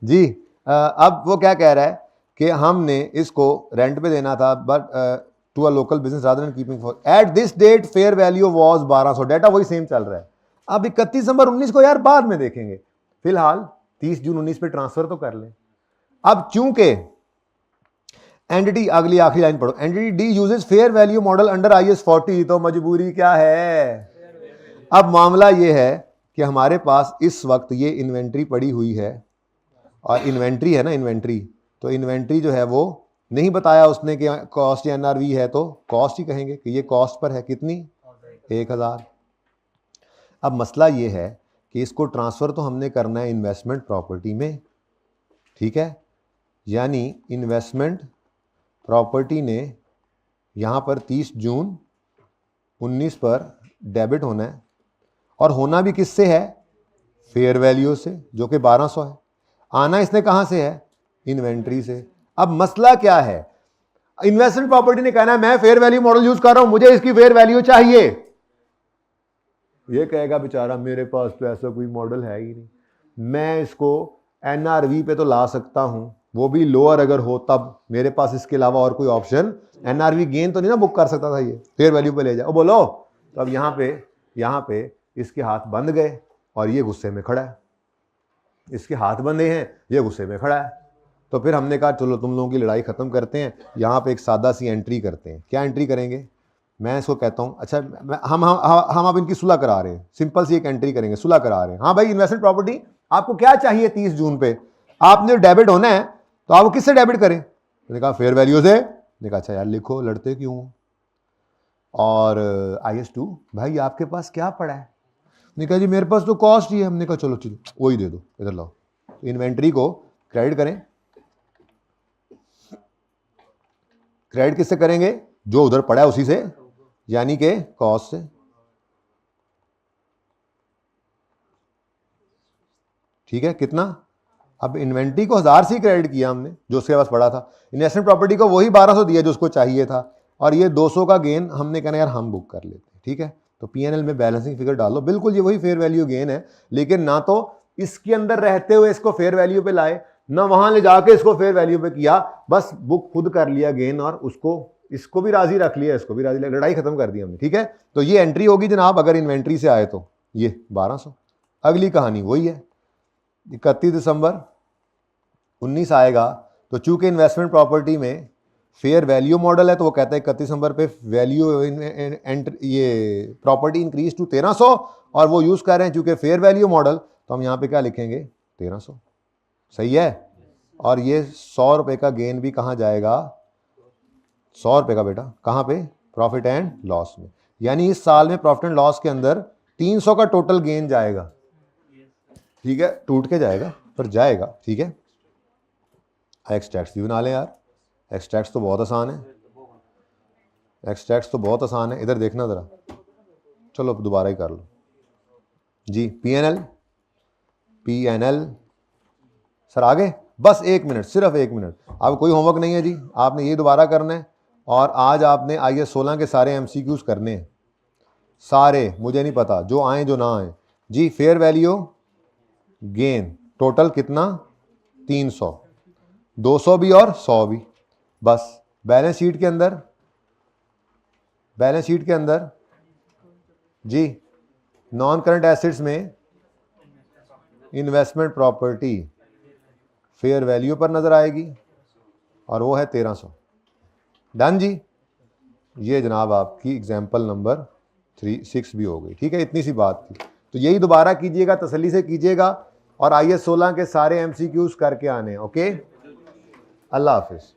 जी, अब वो क्या कह रहा है कि हमने इसको रेंट पे देना था, but to a local business rather than keeping for at this date fair value was 1200। Data वही सेम चल रहा है। अब 31 दिसंबर 19 को यार बाद में देखेंगे, फिलहाल 30 जून 19 पे ट्रांसफर तो कर लें। अब चूंकि एंटिटी, अगली आखिरी लाइन पढ़ो, entity D uses fair value model under IAS 40, तो मजबूरी क्या है। अब मामला ये है कि हमारे पास इस वक्त ये इन्वेंट्री पड़ी हुई है, और इन्वेंट्री है ना, इन्वेंट्री, तो इन्वेंट्री जो है वो नहीं बताया उसने कि कॉस्ट या NRV है, तो कॉस्ट ही कहेंगे कि ये कॉस्ट पर है, कितनी 1000। अब मसला ये है कि इसको ट्रांसफ़र तो हमने करना है इन्वेस्टमेंट प्रॉपर्टी में, ठीक है। यानी इन्वेस्टमेंट प्रॉपर्टी ने यहाँ पर 30 जून 19 पर डेबिट होना है, और होना भी किससे है, फेयर वैल्यू से, जो कि 1200 है। आना इसने कहाँ से है, इन्वेंट्री से। अब मसला क्या है, इन्वेस्टमेंट प्रॉपर्टी ने कहना है मैं फेयर वैल्यू मॉडल यूज कर रहा हूं, मुझे इसकी फेयर वैल्यू चाहिए। ये कहेगा बेचारा मेरे पास तो ऐसा कोई मॉडल है ही नहीं, मैं इसको NRV पे तो ला सकता हूं, वो भी लोअर अगर हो तब, मेरे पास इसके अलावा और कोई ऑप्शन, NRV गेन तो नहीं ना बुक कर सकता था, ये फेयर वैल्यू पे ले जाओ बोलो। तो अब यहाँ पे इसके हाथ बंध गए और ये गुस्से में खड़ा है, इसके हाथ बंधे हैं, ये गुस्से में खड़ा है। तो फिर हमने कहा चलो तुम लोगों की लड़ाई खत्म करते हैं, यहाँ पे एक सादा सी एंट्री करते हैं। क्या एंट्री करेंगे, मैं इसको कहता हूँ, अच्छा हम अब इनकी सुलह करा रहे हैं, सिंपल सी एक एंट्री करेंगे, सुलह करा रहे हैं। हाँ भाई, इन्वेस्टमेंट प्रॉपर्टी आपको क्या चाहिए 30 जून पे, आपने डेबिट होना है, तो आप किससे डेबिट करें। मैंने कहा फेयर वैल्यू से। मैंने कहा अच्छा यार लिखो, लड़ते क्यों। और IAS 2 भाई आपके पास क्या पड़ा है। मैंने कहा जी मेरे पास तो कॉस्ट ही है। हमने कहा चलो चलो वही दे दो, इधर लाओ। इन्वेंट्री को क्रेडिट करें, क्रेडिट किससे करेंगे, जो उधर पड़ा है उसी से, यानी कि कॉस्ट से, ठीक है। कितना, अब इन्वेंट्री को 1000 से क्रेडिट किया हमने, जो उसके पास पड़ा था। इन्वेस्टमेंट प्रॉपर्टी को वही 1200 दिया जो उसको चाहिए था, और ये 200 का गेन हमने कहना यार हम बुक कर लेते हैं, ठीक है। तो P&L में बैलेंसिंग फिगर डालो, बिल्कुल ये वही फेयर वैल्यू गेन है, लेकिन ना तो इसके अंदर रहते हुए इसको फेयर वैल्यू पे लाए, ना वहां ले जाके इसको फेयर वैल्यू पे किया, बस बुक खुद कर लिया गेन, और उसको इसको भी राजी रख लिया, इसको भी राजी, लड़ाई खत्म कर दी हमने, ठीक है। तो ये एंट्री होगी जनाब, अगर इन्वेंट्री से आए तो ये 1200। अगली कहानी वही है, 31 दिसंबर 19 आएगा, तो चूंकि इन्वेस्टमेंट प्रॉपर्टी में फेयर वैल्यू मॉडल है, तो वो कहता है 31 दिसंबर पे वैल्यू ये प्रॉपर्टी इंक्रीज टू 1300, और वो यूज कर रहे हैं चूंकि फेयर वैल्यू मॉडल, तो हम यहाँ पे क्या लिखेंगे 1300, सही है। और ये 100 रुपए का गेन भी कहाँ जाएगा, 100 रुपए का बेटा, कहाँ पे, प्रॉफिट एंड लॉस में। यानी इस साल में प्रॉफिट एंड लॉस के अंदर 300 का टोटल गेन जाएगा, ठीक है, टूट के जाएगा पर जाएगा, ठीक है। एक्सट्रैक्ट्स भी बना लें यार, एक्सट्रैक्ट्स तो बहुत आसान है, एक्सट्रैक्ट्स तो बहुत आसान है, इधर देखना ज़रा, चलो दोबारा ही कर लो जी। P&L सर आगे, बस 1 मिनट, सिर्फ 1 मिनट, अब कोई होमवर्क नहीं है जी, आपने ये दोबारा करना है, और आज आपने IAS 16 के सारे MCQs करने हैं, सारे, मुझे नहीं पता जो आए जो ना आए जी। फेयर वैल्यू गेन टोटल कितना, 300, 200 भी और 100 भी, बस बैलेंस शीट के अंदर जी नॉन करंट एसेट्स में इन्वेस्टमेंट प्रॉपर्टी फेयर वैल्यू पर नजर आएगी, और वो है 1300। डन जी। ये जनाब आपकी एग्जाम्पल नंबर 6 भी हो गई, ठीक है, इतनी सी बात थी। तो यही दोबारा कीजिएगा, तसल्ली से कीजिएगा, और IS 16 के सारे MCQs करके आने। ओके, अल्लाह हाफिज।